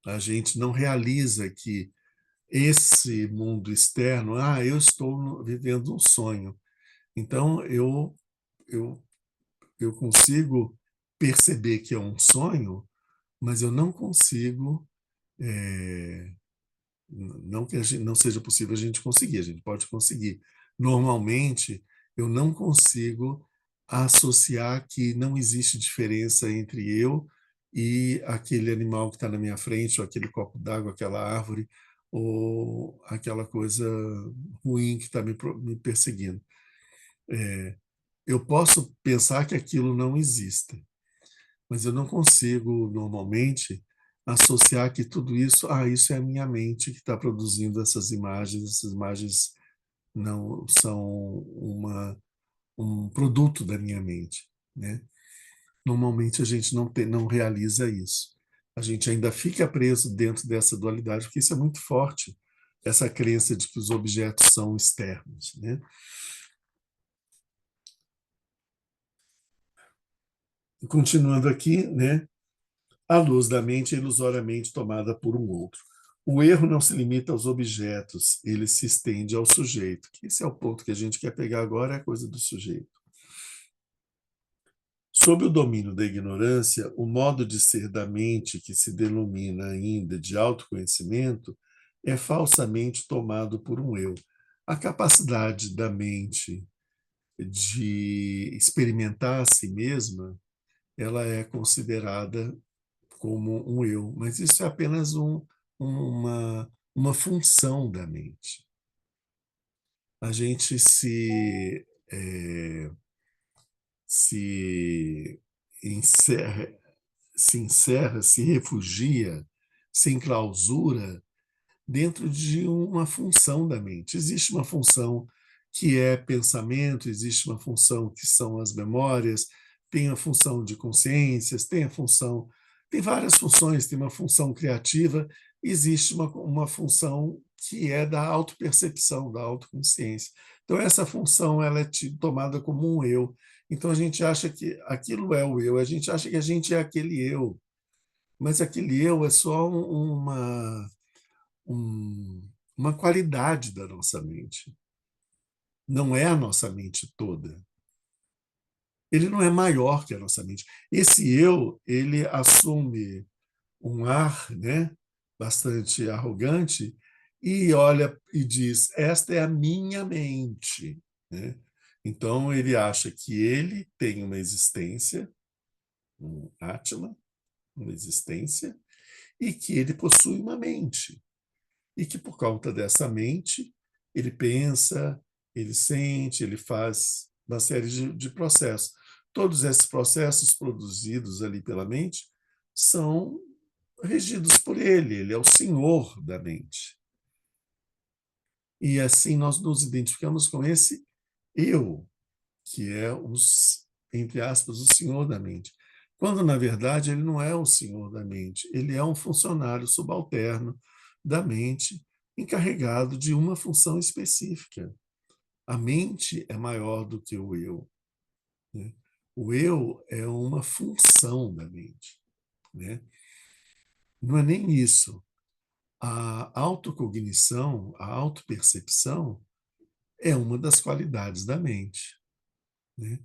A gente não realiza que esse mundo externo, eu estou vivendo um sonho. Então eu eu consigo perceber que é um sonho, mas eu não consigo não que não seja possível a gente conseguir, a gente pode conseguir. Normalmente, eu não consigo associar que não existe diferença entre eu e aquele animal que está na minha frente, ou aquele copo d'água, aquela árvore, ou aquela coisa ruim que está me perseguindo. Eu posso pensar que aquilo não exista, mas eu não consigo, normalmente, associar que tudo isso, isso é a minha mente que está produzindo essas imagens não são um produto da minha mente, né? Normalmente a gente não realiza isso. A gente ainda fica preso dentro dessa dualidade, porque isso é muito forte, essa crença de que os objetos são externos, né? Continuando aqui, né? A luz da mente é ilusoriamente tomada por um outro. O erro não se limita aos objetos, ele se estende ao sujeito. Esse é o ponto que a gente quer pegar agora, é a coisa do sujeito. Sob o domínio da ignorância, o modo de ser da mente, que se denomina ainda de autoconhecimento, é falsamente tomado por um eu. A capacidade da mente de experimentar a si mesma, ela é considerada como um eu, mas isso é apenas uma função da mente. a gente se encerra, se refugia, se enclausura dentro de uma função da mente. Existe uma função que é pensamento, existe uma função que são as memórias, tem a função de consciências, tem várias funções, tem uma função criativa, existe uma função que é da autopercepção, da autoconsciência. Então, essa função ela é tomada como um eu. Então, a gente acha que aquilo é o eu, a gente acha que a gente é aquele eu, mas aquele eu é só um, uma qualidade da nossa mente. Não é a nossa mente toda. Ele não é maior que a nossa mente. Esse eu, ele assume um ar, né, bastante arrogante e olha e diz: esta é a minha mente, né? Então ele acha que ele tem uma existência, um Atman, uma existência, e que ele possui uma mente. E que por conta dessa mente, ele pensa, ele sente, ele faz uma série de processos. Todos esses processos produzidos ali pela mente são regidos por ele é o senhor da mente. E assim nós nos identificamos com esse eu, que é entre aspas, o senhor da mente. Quando, na verdade, ele não é o senhor da mente, ele é um funcionário subalterno da mente, encarregado de uma função específica. A mente é maior do que o eu, né? O eu é uma função da mente, né? Não é nem isso. A autocognição, a autopercepção, é uma das qualidades da mente, né?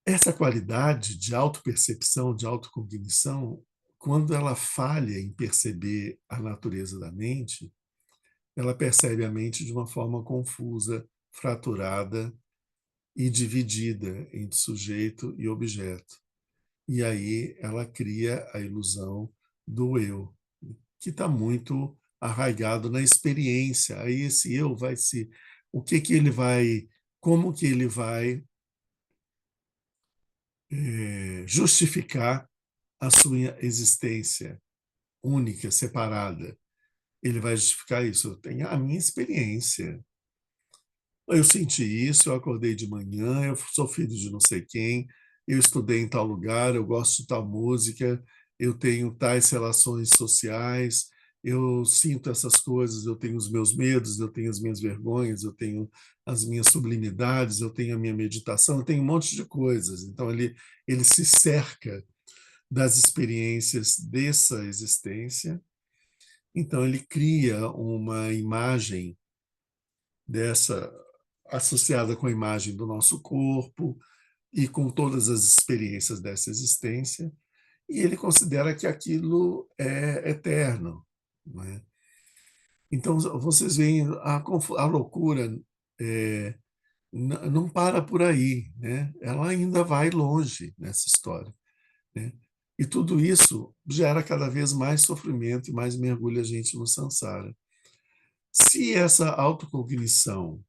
Essa qualidade de autopercepção, de autocognição, quando ela falha em perceber a natureza da mente, ela percebe a mente de uma forma confusa, fraturada e dividida entre sujeito e objeto. E aí ela cria a ilusão do eu, que está muito arraigado na experiência. Aí esse eu vai se... O que que ele vai... Como que ele vai justificar a sua existência única, separada? Ele vai justificar isso. Eu tenho a minha experiência. Eu senti isso, eu acordei de manhã, eu sou filho de não sei quem, eu estudei em tal lugar, eu gosto de tal música, eu tenho tais relações sociais, eu sinto essas coisas, eu tenho os meus medos, eu tenho as minhas vergonhas, eu tenho as minhas sublimidades, eu tenho a minha meditação, eu tenho um monte de coisas. Então ele se cerca das experiências dessa existência, então ele cria uma imagem dessa associada com a imagem do nosso corpo e com todas as experiências dessa existência, e ele considera que aquilo é eterno, não é? Então, vocês veem a loucura não para por aí, né? Ela ainda vai longe nessa história, né? E tudo isso gera cada vez mais sofrimento e mais mergulha a gente no samsara. Se essa autocognição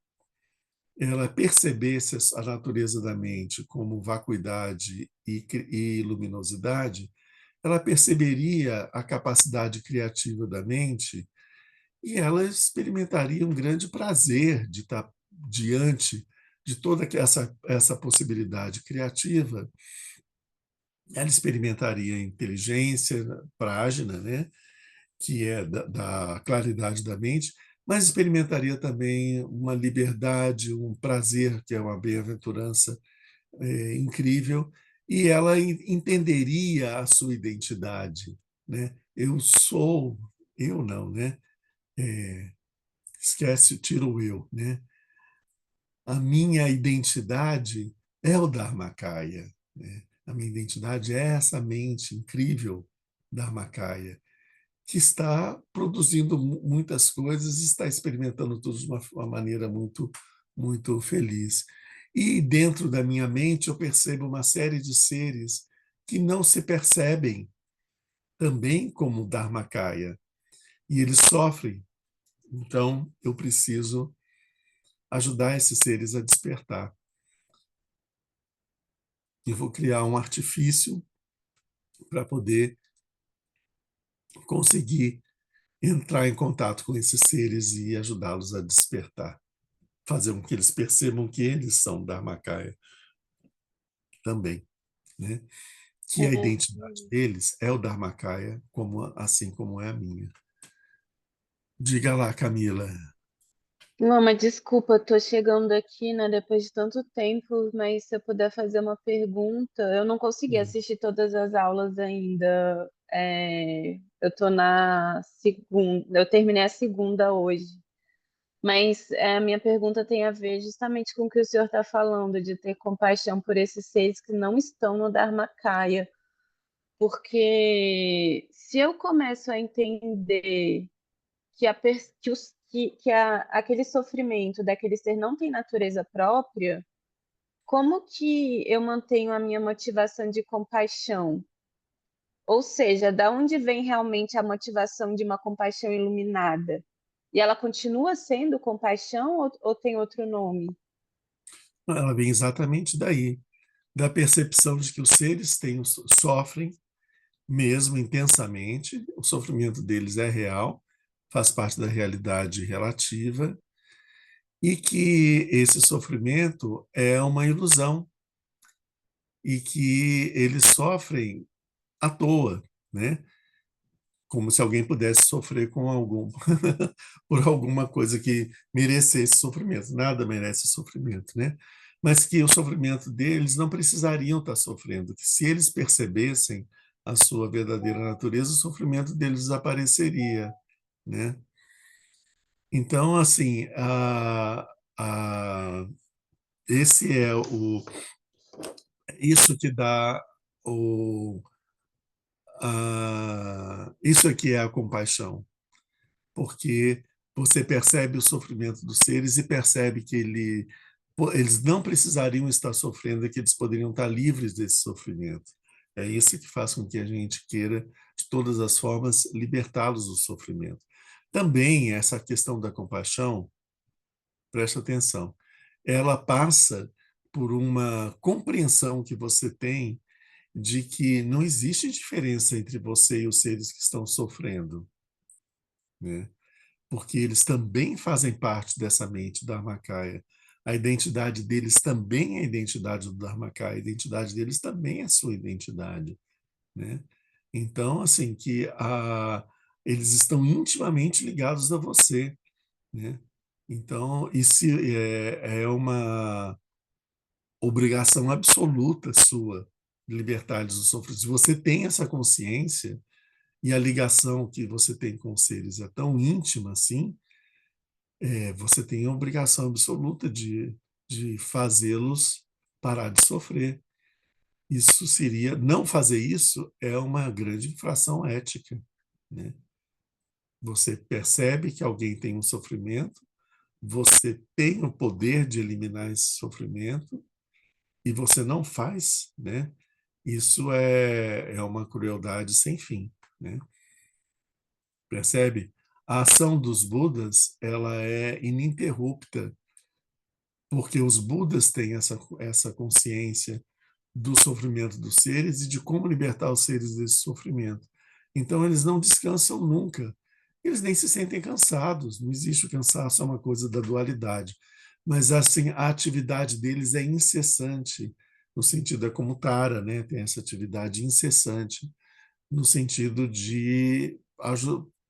ela percebesse a natureza da mente como vacuidade e luminosidade, ela perceberia a capacidade criativa da mente e ela experimentaria um grande prazer de estar diante de toda essa possibilidade criativa. Ela experimentaria inteligência prágina, né, que é da claridade da mente, mas experimentaria também uma liberdade, um prazer, que é uma bem-aventurança incrível, e ela entenderia a sua identidade, né? Eu sou, eu não, né? É, esquece, tira o eu, né? A minha identidade é o Dharmakaya, né? A minha identidade é essa mente incrível Dharmakaya, que está produzindo muitas coisas, está experimentando tudo de uma maneira muito, muito feliz. E dentro da minha mente eu percebo uma série de seres que não se percebem também como Dharmakaya. E eles sofrem Então, eu preciso ajudar esses seres a despertar. E vou criar um artifício para poder conseguir entrar em contato com esses seres e ajudá-los a despertar. Fazer com que eles percebam que eles são Dharmakaya também, né? Que a identidade deles é o Dharmakaya, assim como é a minha. Diga lá, Camila. Não, mas desculpa, tô chegando aqui, né, depois de tanto tempo, mas se eu puder fazer uma pergunta, eu não consegui assistir todas as aulas ainda. Eu tô na segunda, eu terminei a segunda hoje, mas a minha pergunta tem a ver justamente com o que o senhor está falando, de ter compaixão por esses seres que não estão no Dharmakaya, porque se eu começo a entender aquele sofrimento daquele ser não tem natureza própria, como que eu mantenho a minha motivação de compaixão? Ou seja, da onde vem realmente a motivação de uma compaixão iluminada? E ela continua sendo compaixão ou tem outro nome? Ela vem exatamente daí, da percepção de que os seres sofrem mesmo intensamente, o sofrimento deles é real, faz parte da realidade relativa, e que esse sofrimento é uma ilusão e que eles sofrem à toa, né? Como se alguém pudesse sofrer com algum por alguma coisa que merecesse sofrimento. Nada merece sofrimento, né? Mas que o sofrimento deles não precisariam estar sofrendo, que se eles percebessem a sua verdadeira natureza, o sofrimento deles desapareceria, né? Então, assim, esse é isso que dá isso aqui é a compaixão, porque você percebe o sofrimento dos seres e percebe que eles não precisariam estar sofrendo, que eles poderiam estar livres desse sofrimento. É isso que faz com que a gente queira, de todas as formas, libertá-los do sofrimento. Também essa questão da compaixão, preste atenção, ela passa por uma compreensão que você tem de que não existe diferença entre você e os seres que estão sofrendo, né? Porque eles também fazem parte dessa mente Dharmakaya. A identidade deles também é a identidade do Dharmakaya, a identidade deles também é a sua identidade, né? Então, assim, eles estão intimamente ligados a você, né? Então, isso é uma obrigação absoluta sua de libertar eles do sofrimento. Se você tem essa consciência e a ligação que você tem com os seres é tão íntima assim, você tem a obrigação absoluta de fazê-los parar de sofrer. Isso seria, não fazer isso é uma grande infração ética, né? Você percebe que alguém tem um sofrimento, você tem o poder de eliminar esse sofrimento e você não faz, né? Isso é uma crueldade sem fim, né? Percebe? A ação dos Budas, ela é ininterrupta, porque os Budas têm essa consciência do sofrimento dos seres e de como libertar os seres desse sofrimento. Então, eles não descansam nunca. Eles nem se sentem cansados. Não existe o cansaço, é uma coisa da dualidade. Mas, assim, a atividade deles é incessante, no sentido, é como Tara, né? Tem essa atividade incessante, no sentido de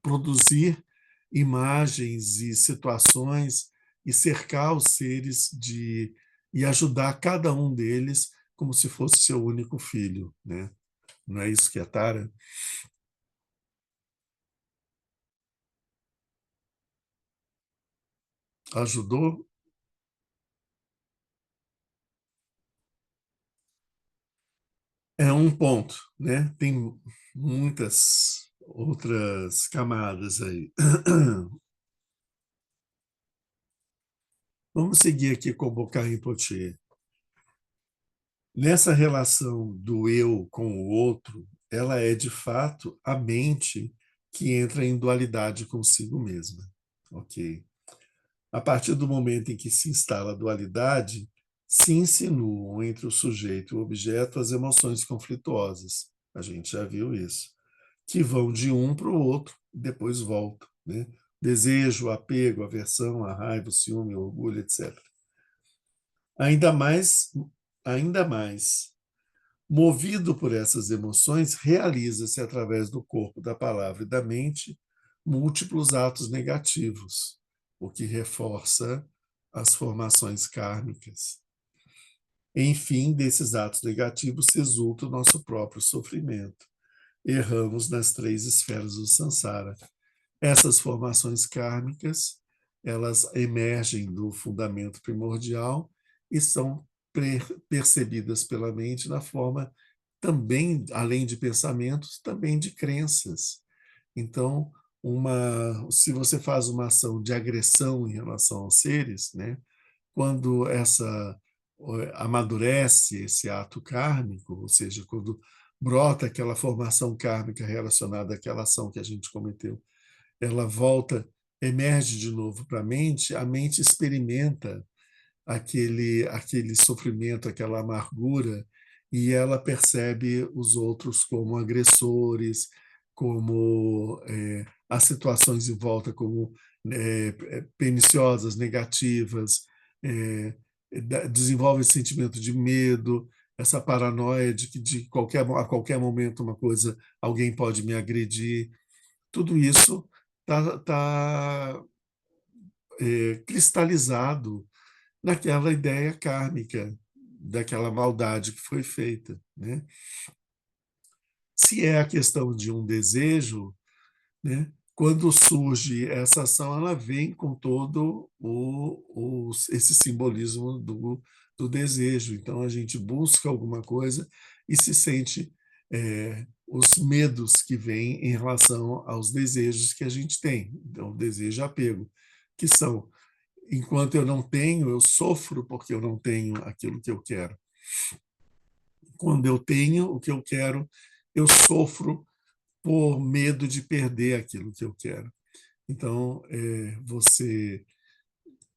produzir imagens e situações e cercar os seres e ajudar cada um deles como se fosse seu único filho, né? Não é isso que é Tara? Ajudou? É um ponto, né? Tem muitas outras camadas aí. Vamos seguir aqui com o Bokar Rinpoche. Nessa relação do eu com o outro, ela é de fato a mente que entra em dualidade consigo mesma. Ok. A partir do momento em que se instala a dualidade, se insinuam entre o sujeito e o objeto as emoções conflituosas. A gente já viu isso. Que vão de um para o outro e depois voltam, né? Desejo, apego, aversão, a raiva, o ciúme, o orgulho, etc. Ainda mais, ainda mais, movido por essas emoções, realiza-se através do corpo, da palavra e da mente múltiplos atos negativos, o que reforça as formações kármicas. Enfim, desses atos negativos resulta o nosso próprio sofrimento. Erramos nas três esferas do samsara. Essas formações kármicas, elas emergem do fundamento primordial e são percebidas pela mente na forma também, além de pensamentos, também de crenças. Então, se você faz uma ação de agressão em relação aos seres, né, quando essa amadurece esse ato kármico, ou seja, quando brota aquela formação kármica relacionada àquela ação que a gente cometeu, ela volta, emerge de novo para a mente experimenta aquele sofrimento, aquela amargura, e ela percebe os outros como agressores, como as situações em volta como perniciosas, negativas, é, desenvolve esse sentimento de medo, essa paranoia de que a qualquer momento uma coisa, alguém pode me agredir. Tudo isso está cristalizado naquela ideia kármica, daquela maldade que foi feita, né? Se é a questão de um desejo, né? Quando surge essa ação, ela vem com todo esse simbolismo do desejo. Então, a gente busca alguma coisa e se sente os medos que vêm em relação aos desejos que a gente tem. Então, o desejo e apego, que são enquanto eu não tenho, eu sofro porque eu não tenho aquilo que eu quero. Quando eu tenho o que eu quero, eu sofro por medo de perder aquilo que eu quero. Então, você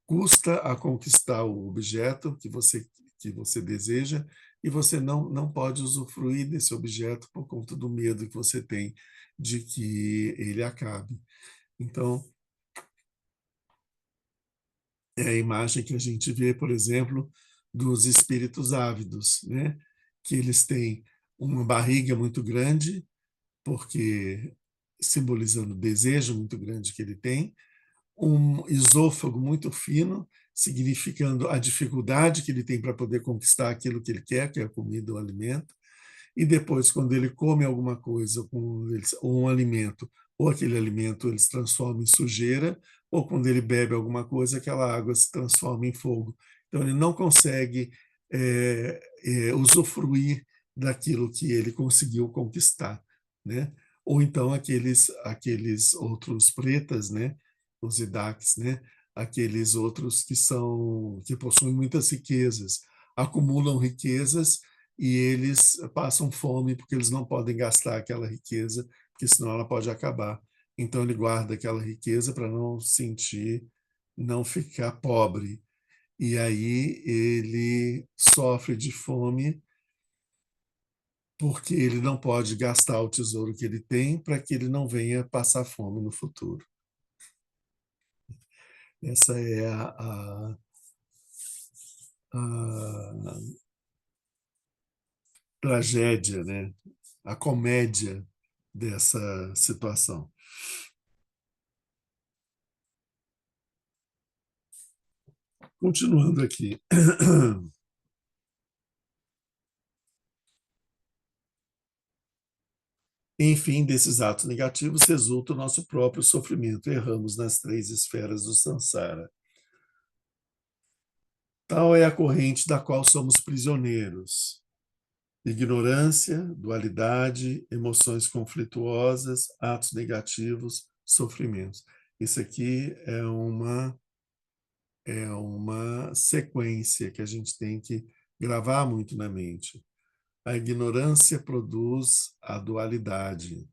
custa a conquistar o objeto que você deseja e você não pode usufruir desse objeto por conta do medo que você tem de que ele acabe. Então, é a imagem que a gente vê, por exemplo, dos espíritos ávidos, né? Que eles têm uma barriga muito grande, porque simbolizando o desejo muito grande que ele tem, um esôfago muito fino, significando a dificuldade que ele tem para poder conquistar aquilo que ele quer, que é a comida, o alimento, e depois, quando ele come alguma coisa, ou um alimento, ou aquele alimento ele se transforma em sujeira, ou quando ele bebe alguma coisa, aquela água se transforma em fogo. Então, ele não consegue usufruir daquilo que ele conseguiu conquistar, né? Ou então aqueles outros pretas, né? Os idaks, né? Aqueles outros que possuem muitas riquezas, acumulam riquezas e eles passam fome porque eles não podem gastar aquela riqueza, porque senão ela pode acabar. Então ele guarda aquela riqueza para não sentir, não ficar pobre. E aí ele sofre de fome porque ele não pode gastar o tesouro que ele tem para que ele não venha passar fome no futuro. Essa é a tragédia, né? A comédia dessa situação. Continuando aqui. Enfim, desses atos negativos resulta o nosso próprio sofrimento. Erramos nas três esferas do samsara. Tal é a corrente da qual somos prisioneiros. Ignorância, dualidade, emoções conflituosas, atos negativos, sofrimentos. Isso aqui é uma sequência que a gente tem que gravar muito na mente. A ignorância produz a dualidade.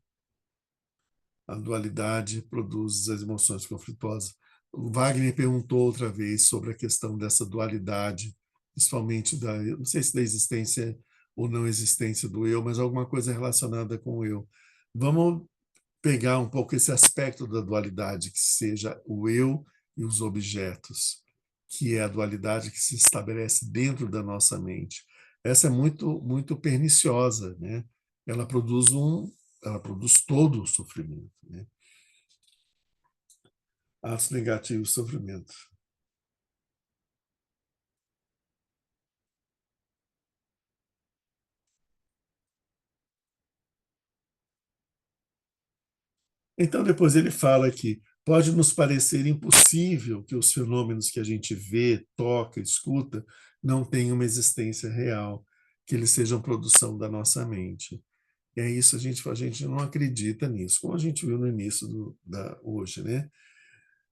A dualidade produz as emoções conflituosas. O Wagner perguntou outra vez sobre a questão dessa dualidade, principalmente da, não sei se da existência ou não existência do eu, mas alguma coisa relacionada com o eu. Vamos pegar um pouco esse aspecto da dualidade, que seja o eu e os objetos, que é a dualidade que se estabelece dentro da nossa mente. Essa é muito perniciosa, né? Ela produz ela produz todo o sofrimento, né? Atos negativos, sofrimento. Então, depois ele fala que pode nos parecer impossível que os fenômenos que a gente vê, toca, escuta, não tenham uma existência real, que eles sejam produção da nossa mente. E é isso, a gente não acredita nisso, como a gente viu no início hoje, né?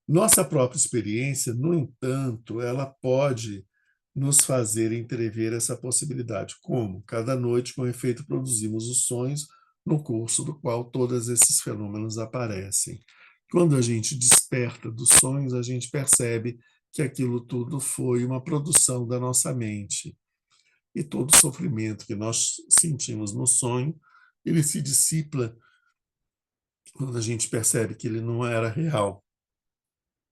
Nossa própria experiência, no entanto, ela pode nos fazer entrever essa possibilidade. Como? Cada noite, com efeito, produzimos os sonhos no curso do qual todos esses fenômenos aparecem. Quando a gente desperta dos sonhos, a gente percebe que aquilo tudo foi uma produção da nossa mente. E todo sofrimento que nós sentimos no sonho, ele se dissipa quando a gente percebe que ele não era real,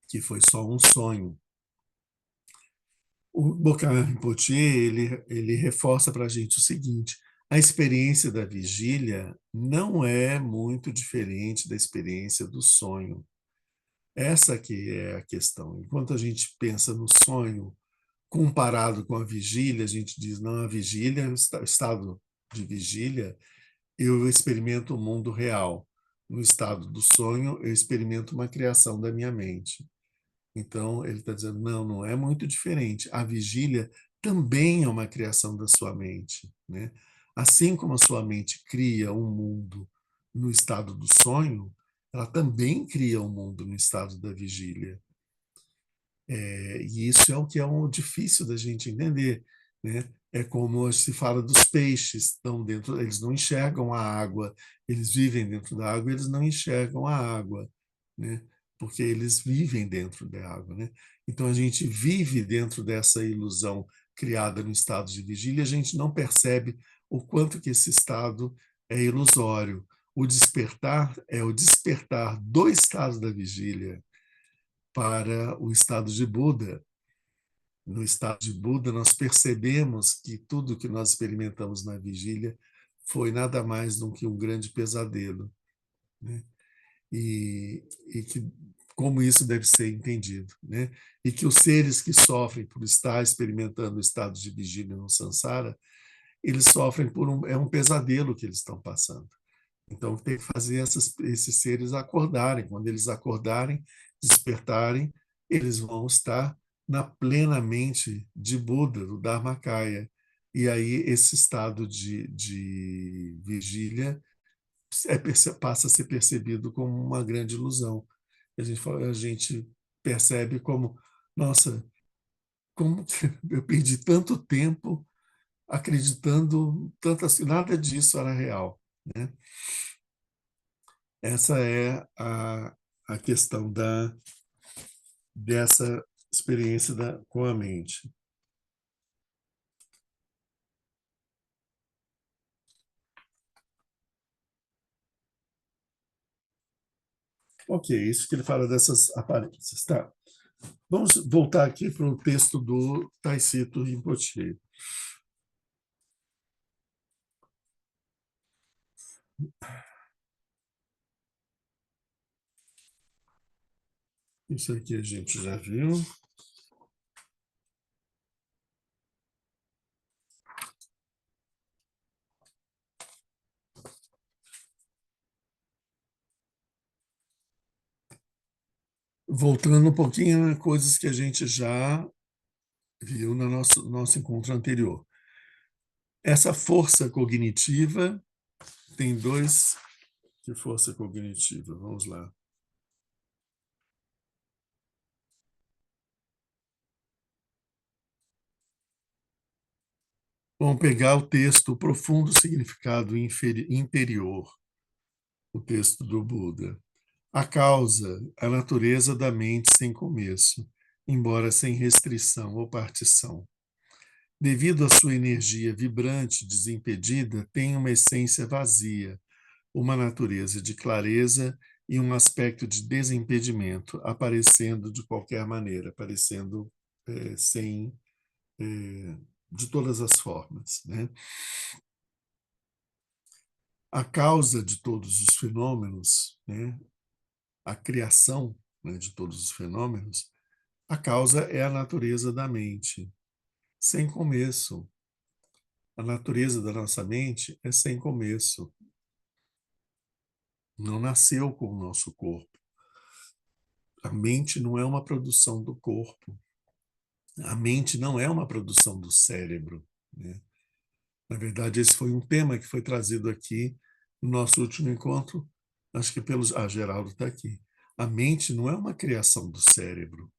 que foi só um sonho. O Bokar Rinpoche, ele reforça para a gente o seguinte: a experiência da vigília não é muito diferente da experiência do sonho. Essa que é a questão. Enquanto a gente pensa no sonho comparado com a vigília, a gente diz, não, a vigília, o estado de vigília, eu experimento o mundo real. No estado do sonho, eu experimento uma criação da minha mente. Então, ele está dizendo, não, não é muito diferente. A vigília também é uma criação da sua mente, né? Assim como a sua mente cria um mundo no estado do sonho, ela também cria um mundo no estado da vigília. E isso é o que é um difícil da gente entender, né? É como se fala dos peixes, estão dentro, eles não enxergam a água, eles vivem dentro da água, eles não enxergam a água, né? Porque eles vivem dentro da água, né? Então a gente vive dentro dessa ilusão criada no estado de vigília, a gente não percebe o quanto que esse estado é ilusório. O despertar é o despertar do estado da vigília para o estado de Buda. No estado de Buda, nós percebemos que tudo que nós experimentamos na vigília foi nada mais do que um grande pesadelo, né? E que como isso deve ser entendido, né? E que os seres que sofrem por estar experimentando o estado de vigília no samsara, eles sofrem por é um pesadelo que eles estão passando. Então, tem que fazer esses seres acordarem. Quando eles acordarem, despertarem, eles vão estar na plena mente de Buda, do Dharmakaya. E aí, esse estado de vigília passa a ser percebido como uma grande ilusão. A gente percebe como, nossa, como eu perdi tanto tempo acreditando tanto assim, nada disso era real, né? Essa é a questão dessa experiência com a mente. Ok, isso que ele fala dessas aparências. Tá. Vamos voltar aqui para o texto do Taisito Rinpoche. Isso aqui a gente já viu. Voltando um pouquinho a coisas que a gente já viu no nosso encontro anterior. Essa força cognitiva tem dois. Que força cognitiva? Vamos lá. Vamos pegar o texto, o profundo significado interior, o texto do Buda. A causa, a natureza da mente sem começo, embora sem restrição ou partição. Devido à sua energia vibrante, desimpedida, tem uma essência vazia, uma natureza de clareza e um aspecto de desimpedimento, aparecendo de qualquer maneira, aparecendo sem de todas as formas, né? A causa de todos os fenômenos, né? A criação, né, de todos os fenômenos, a causa é a natureza da mente, sem começo. A natureza da nossa mente é sem começo. Não nasceu com o nosso corpo. A mente não é uma produção do corpo. A mente não é uma produção do cérebro, né? Na verdade, esse foi um tema que foi trazido aqui no nosso último encontro, acho que pelos... Geraldo está aqui. A mente não é uma criação do cérebro.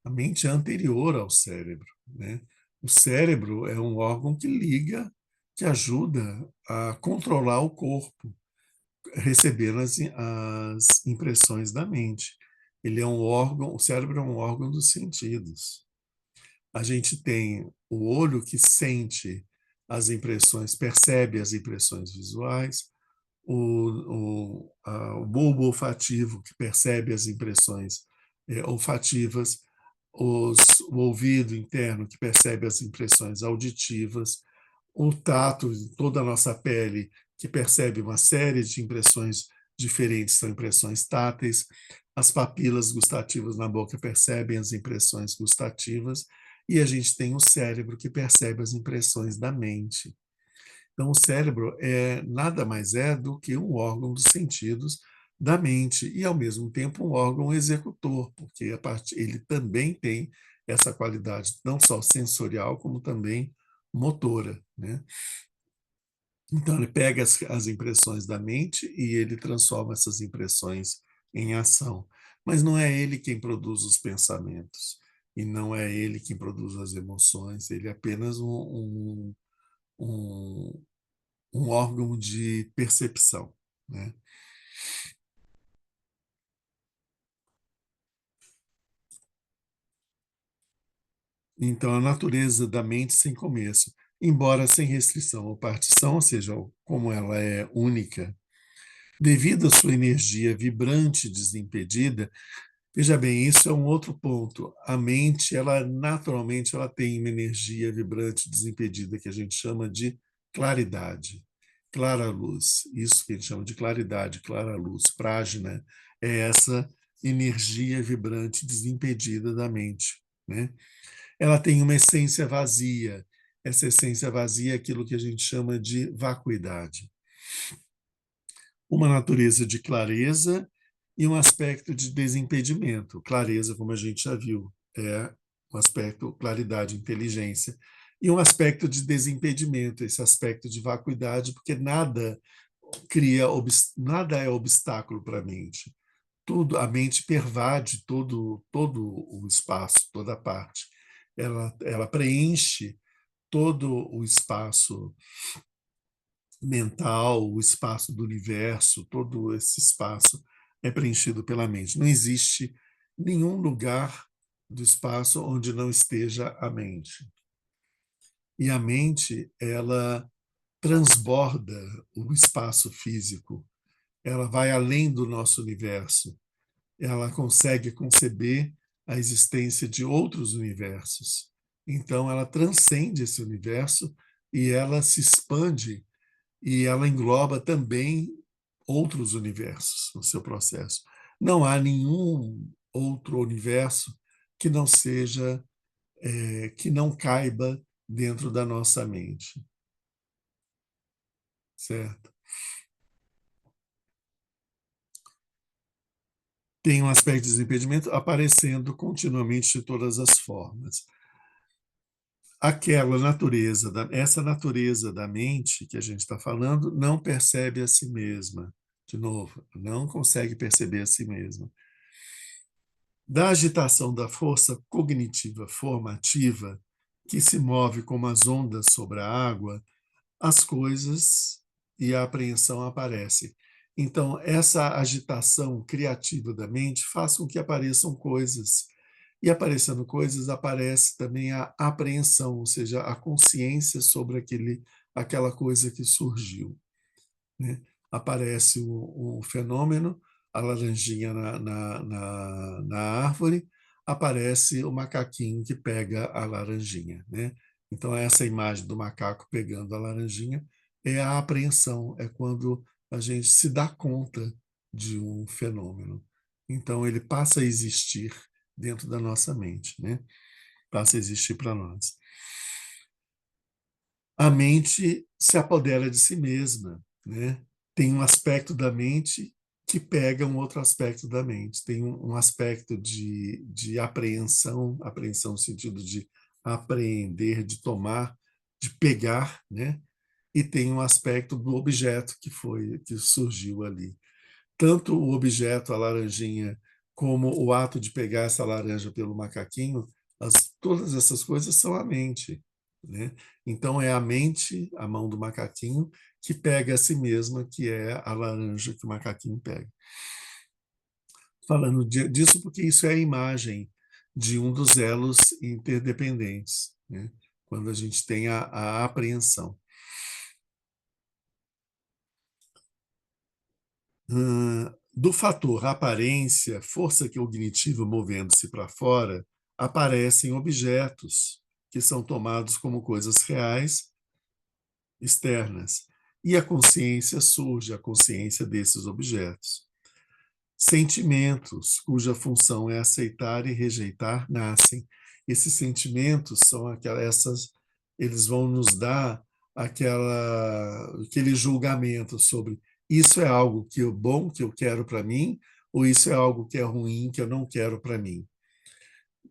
A mente é anterior ao cérebro, né? O cérebro é um órgão que liga, que ajuda a controlar o corpo, recebendo as impressões da mente. Ele é um órgão, o cérebro é um órgão dos sentidos. A gente tem o olho que sente as impressões, percebe as impressões visuais, o bulbo olfativo que percebe as impressões olfativas, o ouvido interno que percebe as impressões auditivas, o tato, toda a nossa pele, que percebe uma série de impressões diferentes, são impressões táteis, as papilas gustativas na boca percebem as impressões gustativas, e a gente tem o cérebro que percebe as impressões da mente. Então, o cérebro nada mais é do que um órgão dos sentidos da mente e, ao mesmo tempo, um órgão executor, porque ele também tem essa qualidade, não só sensorial, como também motora, né? Então, ele pega as impressões da mente e ele transforma essas impressões em ação. Mas não é ele quem produz os pensamentos, e não é ele quem produz as emoções, ele é apenas um, um órgão de percepção, né? Então, a natureza da mente sem começo, embora sem restrição ou partição, ou seja, como ela é única, devido à sua energia vibrante, desimpedida. Veja bem, isso é um outro ponto. A mente, ela naturalmente, ela tem uma energia vibrante, desimpedida, que a gente chama de claridade, clara luz. Isso que a gente chama de claridade, clara luz, prajna, é essa energia vibrante, desimpedida da mente, né? Ela tem uma essência vazia. Essa essência vazia é aquilo que a gente chama de vacuidade. Uma natureza de clareza e um aspecto de desimpedimento. Clareza, como a gente já viu, é um aspecto, claridade, inteligência, e um aspecto de desimpedimento, esse aspecto de vacuidade, porque nada é obstáculo para a mente. Tudo, a mente pervade todo o espaço, toda a parte. Ela preenche todo o espaço mental, o espaço do universo, todo esse espaço é preenchido pela mente. Não existe nenhum lugar do espaço onde não esteja a mente. E a mente, ela transborda o espaço físico, ela vai além do nosso universo, ela consegue conceber a existência de outros universos. Então, ela transcende esse universo e ela se expande e ela engloba também outros universos no seu processo. Não há nenhum outro universo que não seja, que não caiba dentro da nossa mente, certo? Tem um aspecto de desimpedimento aparecendo continuamente de todas as formas. Aquela natureza, essa natureza da mente que a gente está falando, não percebe a si mesma. De novo, não consegue perceber a si mesma. Da agitação da força cognitiva formativa, que se move como as ondas sobre a água, as coisas e a apreensão aparecem. Então, essa agitação criativa da mente faz com que apareçam coisas. E aparecendo coisas, aparece também a apreensão, ou seja, a consciência sobre aquela coisa que surgiu, né? Aparece o fenômeno, a laranjinha na árvore, aparece o macaquinho que pega a laranjinha, né? Então, essa imagem do macaco pegando a laranjinha é a apreensão, é quando a gente se dá conta de um fenômeno. Então, ele passa a existir dentro da nossa mente, né? Passa a existir para nós. A mente se apodera de si mesma, né? Tem um aspecto da mente que pega um outro aspecto da mente. Tem um aspecto de apreensão, apreensão no sentido de apreender, de tomar, de pegar, né? E tem um aspecto do objeto que surgiu ali. Tanto o objeto, a laranjinha, como o ato de pegar essa laranja pelo macaquinho, todas essas coisas são a mente, né? Então é a mente, a mão do macaquinho, que pega a si mesma, que é a laranja que o macaquinho pega. Falando disso porque isso é a imagem de um dos elos interdependentes, né? Quando a gente tem a apreensão. Do fator aparência, força cognitiva movendo-se para fora, aparecem objetos que são tomados como coisas reais, externas. E a consciência surge, a consciência desses objetos. Sentimentos, cuja função é aceitar e rejeitar, nascem. Esses sentimentos são eles vão nos dar aquele julgamento sobre isso é algo que é bom que eu quero para mim ou isso é algo que é ruim que eu não quero para mim.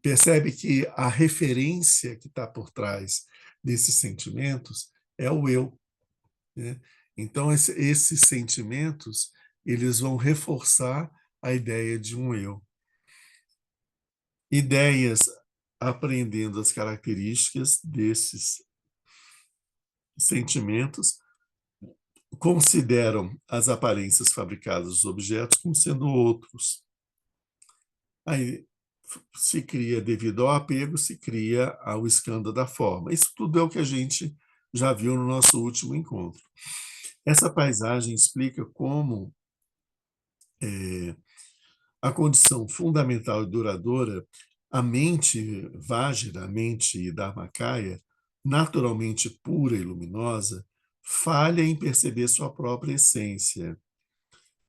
Percebe que a referência que está por trás desses sentimentos é o eu, né? Então esses sentimentos eles vão reforçar a ideia de um eu. Ideias aprendendo as características desses sentimentos consideram as aparências fabricadas dos objetos como sendo outros. Aí se cria, devido ao apego, se cria o escândalo da forma. Isso tudo é o que a gente já viu no nosso último encontro. Essa paisagem explica como a condição fundamental e duradoura, a mente Vajra, a mente Dharmakaya, naturalmente pura e luminosa, falha em perceber sua própria essência,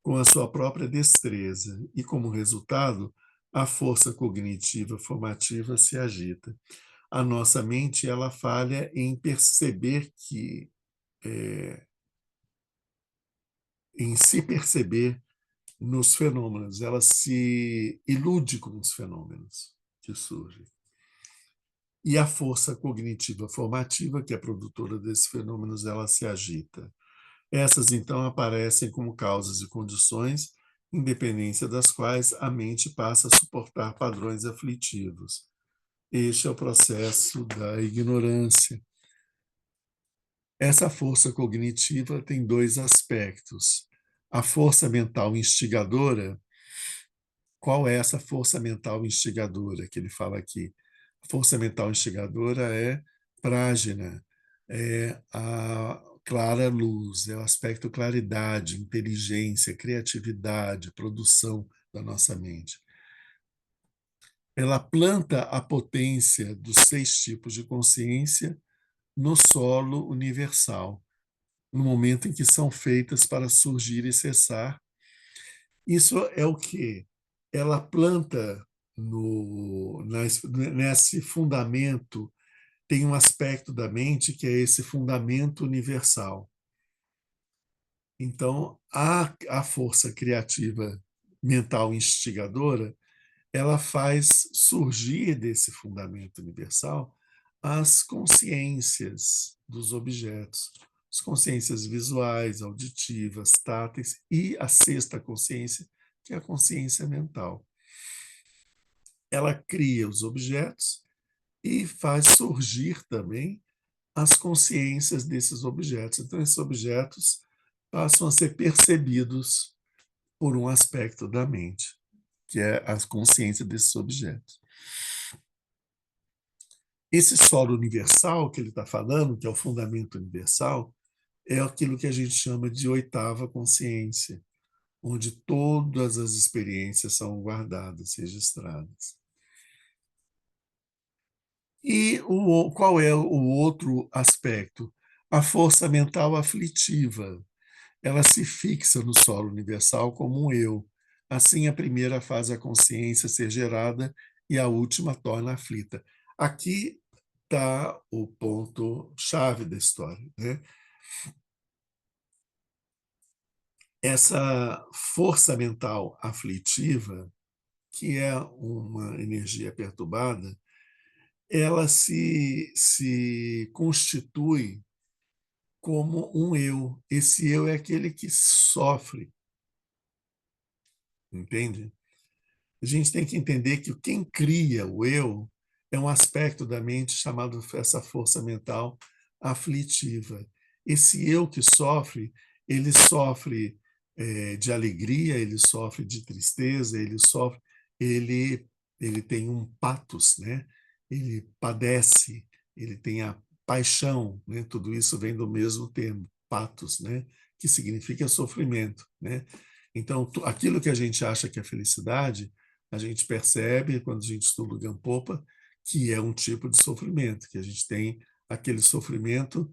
com a sua própria destreza, e, como resultado, a força cognitiva formativa se agita. A nossa mente ela falha em perceber em se perceber nos fenômenos, ela se ilude com os fenômenos que surgem. E a força cognitiva formativa, que é produtora desses fenômenos, ela se agita. Essas, então, aparecem como causas e condições, em dependência das quais a mente passa a suportar padrões aflitivos. Este é o processo da ignorância. Essa força cognitiva tem dois aspectos. A força mental instigadora. Qual é essa força mental instigadora que ele fala aqui? A força mental instigadora é prajna, é a clara luz, é o aspecto claridade, inteligência, criatividade, produção da nossa mente. Ela planta a potência dos 6 tipos de consciência no solo universal, no momento em que são feitas para surgir e cessar. Isso é o que ela planta nesse fundamento, tem um aspecto da mente que é esse fundamento universal. Então, a força criativa mental instigadora, ela faz surgir desse fundamento universal as consciências dos objetos, as consciências visuais, auditivas, táteis e a sexta consciência, que é a consciência mental. Ela cria os objetos e faz surgir também as consciências desses objetos. Então, esses objetos passam a ser percebidos por um aspecto da mente, que é a consciência desses objetos. Esse solo universal que ele está falando, que é o fundamento universal, é aquilo que a gente chama de oitava consciência, onde todas as experiências são guardadas, registradas. E qual é o outro aspecto? A força mental aflitiva. Ela se fixa no solo universal como um eu. Assim, a primeira faz a consciência ser gerada e a última torna aflita. Aqui está o ponto-chave da história, né? Essa força mental aflitiva, que é uma energia perturbada, ela se constitui como um eu. Esse eu é aquele que sofre, entende? A gente tem que entender que quem cria o eu é um aspecto da mente chamado essa força mental aflitiva. Esse eu que sofre, ele sofre de alegria, ele sofre de tristeza, ele, ele tem um patos, né? Ele padece, ele tem a paixão, né? Tudo isso vem do mesmo termo, patos, né? Que significa sofrimento, né? Então, aquilo que a gente acha que é felicidade, a gente percebe, quando a gente estuda o Gampopa, que é um tipo de sofrimento, que a gente tem aquele sofrimento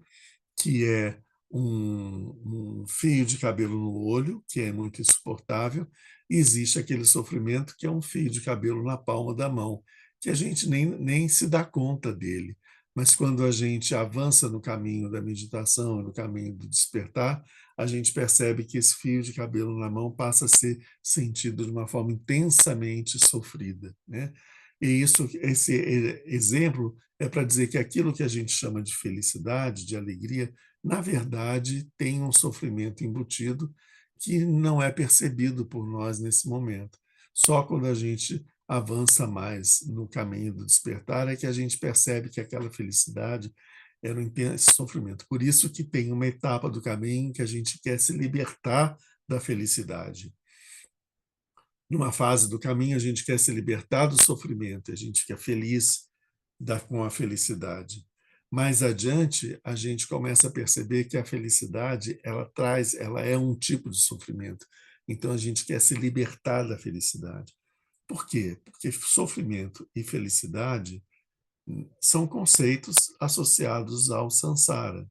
que é um fio de cabelo no olho, que é muito insuportável, e existe aquele sofrimento que é um fio de cabelo na palma da mão, que a gente nem se dá conta dele. Mas quando a gente avança no caminho da meditação, no caminho do despertar, a gente percebe que esse fio de cabelo na mão passa a ser sentido de uma forma intensamente sofrida, né? E esse exemplo é para dizer que aquilo que a gente chama de felicidade, de alegria, na verdade, tem um sofrimento embutido que não é percebido por nós nesse momento. Só quando a gente avança mais no caminho do despertar é que a gente percebe que aquela felicidade era um intenso sofrimento. Por isso que tem uma etapa do caminho que a gente quer se libertar da felicidade. Numa fase do caminho, a gente quer se libertar do sofrimento, a gente quer feliz com a felicidade. Mais adiante, a gente começa a perceber que a felicidade, ela é um tipo de sofrimento. Então a gente quer se libertar da felicidade. Por quê? Porque sofrimento e felicidade são conceitos associados ao samsara.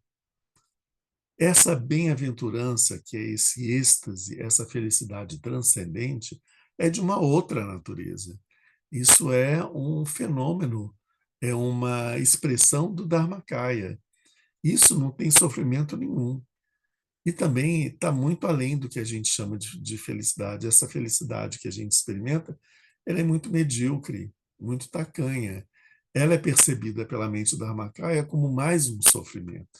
Essa bem-aventurança, que é esse êxtase, essa felicidade transcendente, é de uma outra natureza. Isso é um fenômeno, é uma expressão do Dharmakaya. Isso não tem sofrimento nenhum. E também está muito além do que a gente chama de felicidade. Essa felicidade que a gente experimenta, ela é muito medíocre, muito tacanha. Ela é percebida pela mente Dharmakaya como mais um sofrimento.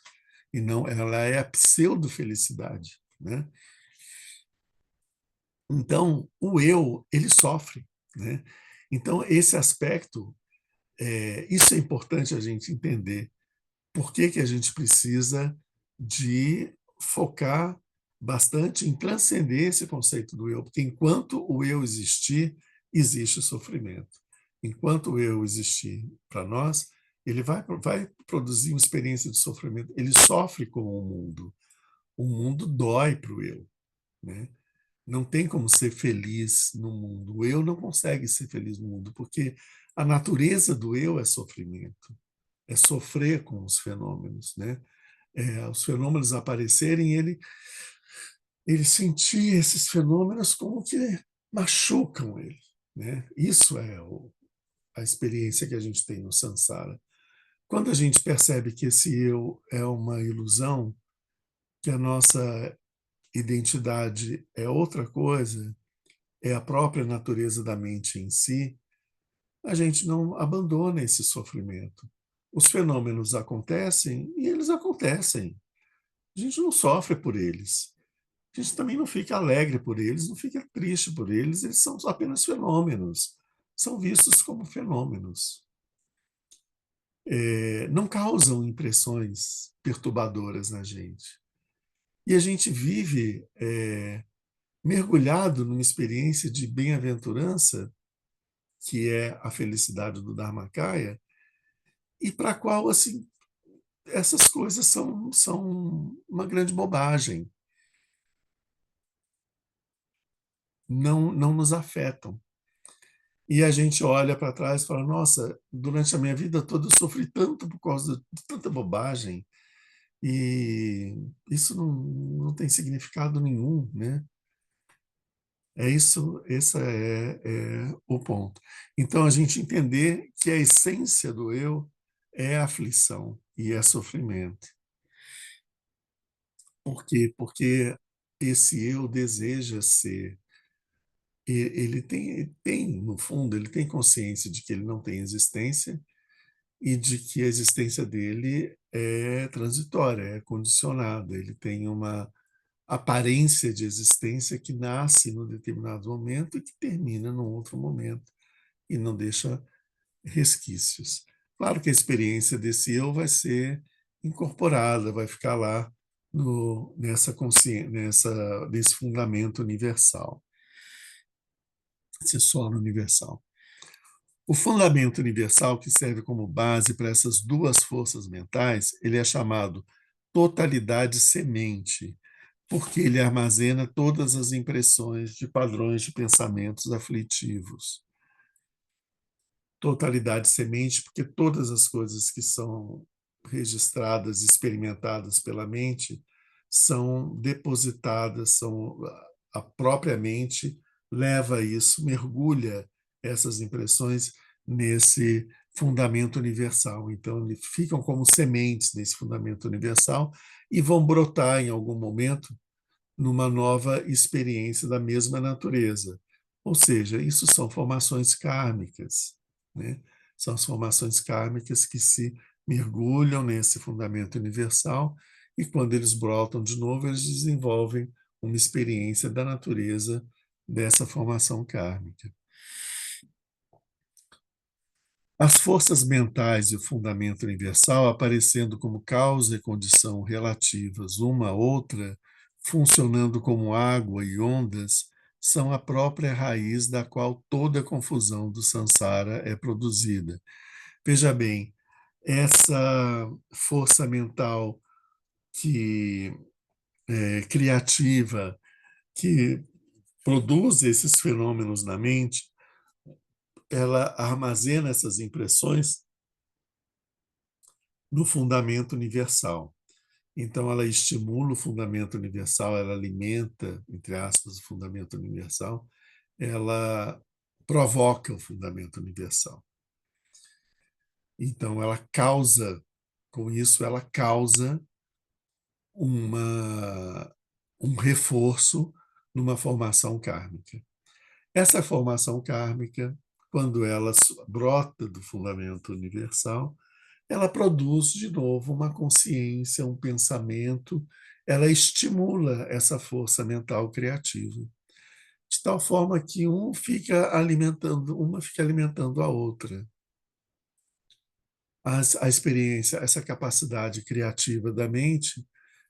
E não, ela é a pseudo-felicidade, né? Então, o eu, ele sofre, né? Então, esse aspecto, isso é importante a gente entender. Por que que a gente precisa de focar bastante em transcender esse conceito do eu? Porque enquanto o eu existir, existe sofrimento. Enquanto o eu existir para nós, ele vai produzir uma experiência de sofrimento. Ele sofre com o mundo. O mundo dói para o eu, né? Não tem como ser feliz no mundo. O eu não consegue ser feliz no mundo, porque a natureza do eu é sofrimento, é sofrer com os fenômenos, né? Os fenômenos aparecerem, ele sentir esses fenômenos como que machucam ele, né? Isso é a experiência que a gente tem no samsara. Quando a gente percebe que esse eu é uma ilusão, que a nossa identidade é outra coisa, é a própria natureza da mente em si, a gente não abandona esse sofrimento. Os fenômenos acontecem e eles acontecem. A gente não sofre por eles. A gente também não fica alegre por eles, não fica triste por eles são apenas fenômenos. São vistos como fenômenos. Não causam impressões perturbadoras na gente. E a gente vive mergulhado numa experiência de bem-aventurança, que é a felicidade do Dharmakaya, e para a qual assim, essas coisas são uma grande bobagem, não nos afetam. E a gente olha para trás e fala: nossa, durante a minha vida toda eu sofri tanto por causa de tanta bobagem, e isso não tem significado nenhum, né? É isso, esse é o ponto. Então, a gente entender que a essência do eu é aflição e é sofrimento. Por quê? Porque esse eu deseja ser. Ele tem, no fundo, ele tem consciência de que ele não tem existência e de que a existência dele é transitória, é condicionada. Ele tem uma aparência de existência que nasce num determinado momento e que termina num outro momento e não deixa resquícios. Claro que a experiência desse eu vai ser incorporada, vai ficar lá nessa consciência, nesse fundamento universal, esse sono universal. O fundamento universal, que serve como base para essas duas forças mentais, ele é chamado totalidade semente, porque ele armazena todas as impressões de padrões de pensamentos aflitivos. Totalidade semente, porque todas as coisas que são registradas, experimentadas pela mente, são depositadas, são a própria mente leva isso, mergulha essas impressões nesse fundamento universal. Então, eles ficam como sementes nesse fundamento universal e vão brotar em algum momento numa nova experiência da mesma natureza. Ou seja, isso são formações kármicas, né? São as formações kármicas que se mergulham nesse fundamento universal e, quando eles brotam de novo, eles desenvolvem uma experiência da natureza dessa formação kármica. As forças mentais e o fundamento universal, aparecendo como causa e condição relativas uma à outra, funcionando como água e ondas, são a própria raiz da qual toda a confusão do samsara é produzida. Veja bem, essa força mental que criativa, que produz esses fenômenos na mente, ela armazena essas impressões no fundamento universal. Então, ela estimula o fundamento universal, ela alimenta, entre aspas, o fundamento universal, ela provoca o fundamento universal. Então, ela causa, com isso, ela causa um reforço numa formação kármica. Essa formação kármica, quando ela brota do fundamento universal, ela produz de novo uma consciência, um pensamento, ela estimula essa força mental criativa, de tal forma que uma fica alimentando a outra. A experiência, essa capacidade criativa da mente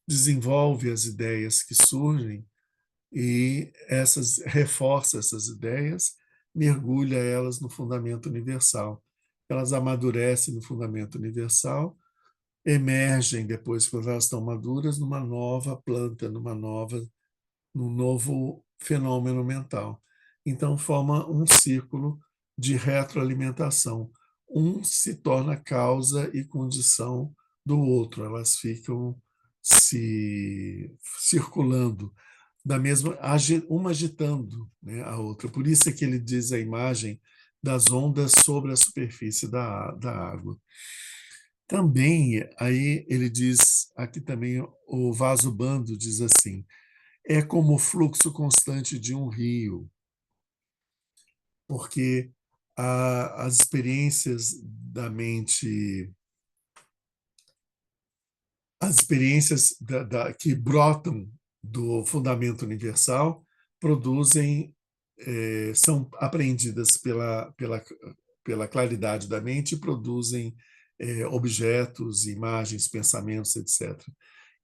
desenvolve as ideias que surgem e reforça essas ideias, mergulha elas no fundamento universal. Elas amadurecem no fundamento universal, emergem depois, quando elas estão maduras, numa nova planta, num novo fenômeno mental. Então, forma um círculo de retroalimentação. Um se torna causa e condição do outro, elas ficam se circulando, uma agitando, né, a outra. Por isso é que ele diz a imagem das ondas sobre a superfície da água. Também, aí ele diz, aqui também o Vasubandhu diz assim: é como o fluxo constante de um rio, porque as experiências da mente, as experiências que brotam do fundamento universal, produzem, são apreendidas pela claridade da mente e produzem objetos, imagens, pensamentos, etc.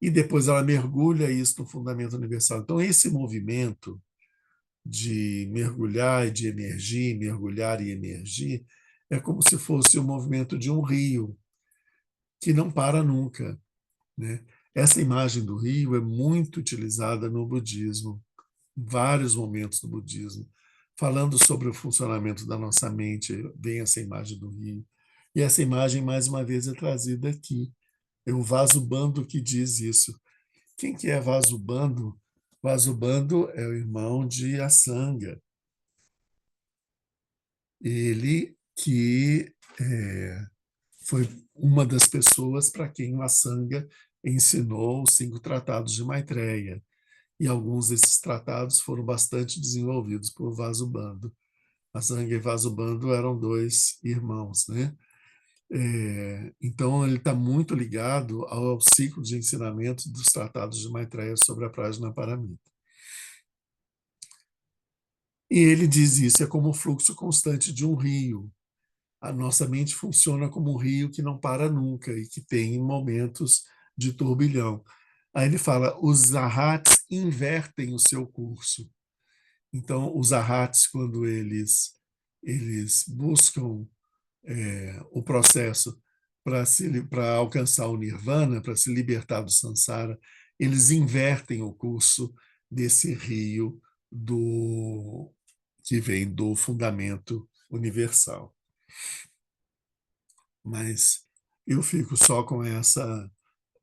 e depois ela mergulha isso no fundamento universal. Então, esse movimento de mergulhar e de emergir, mergulhar e emergir, é como se fosse o movimento de um rio que não para nunca, né? Essa imagem do rio é muito utilizada no budismo, em vários momentos do budismo, falando sobre o funcionamento da nossa mente, vem essa imagem do rio. E essa imagem, mais uma vez, é trazida aqui. É o Vasubandhu que diz isso. Quem que é Vasubandhu? Vasubandhu é o irmão de Asanga. Ele que foi uma das pessoas para quem o Asanga ensinou os 5 tratados de Maitreya. E alguns desses tratados foram bastante desenvolvidos por Vasubandhu. Asanga e Vasubandhu eram 2 irmãos, né? Então, ele está muito ligado ao ciclo de ensinamento dos tratados de Maitreya sobre a Prajnaparamita. E ele diz isso, é como o fluxo constante de um rio. A nossa mente funciona como um rio que não para nunca e que tem momentos de turbilhão. Aí ele fala, os arhats invertem o seu curso. Então, os arhats, quando eles buscam o processo para alcançar o nirvana, para se libertar do samsara, eles invertem o curso desse rio do que vem do fundamento universal. Mas eu fico só com essa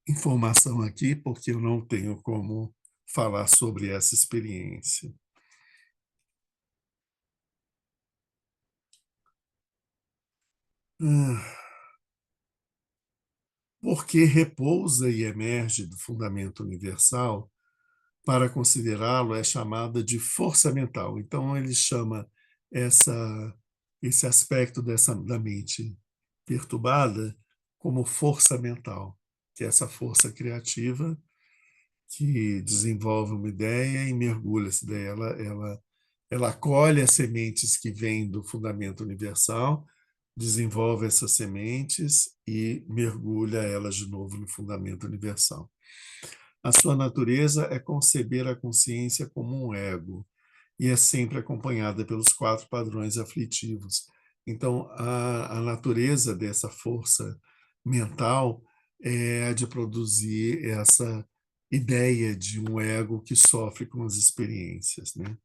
informação aqui, porque eu não tenho como falar sobre essa experiência. Porque repousa e emerge do fundamento universal, para considerá-lo é chamada de força mental. Então, ele chama esse aspecto da mente perturbada como força mental, que é essa força criativa que desenvolve uma ideia e mergulha essa ideia. Ela acolhe as sementes que vêm do fundamento universal, desenvolve essas sementes e mergulha elas de novo no fundamento universal. A sua natureza é conceber a consciência como um ego e é sempre acompanhada pelos 4 padrões aflitivos. Então, a natureza dessa força mental é a de produzir essa ideia de um ego que sofre com as experiências, né?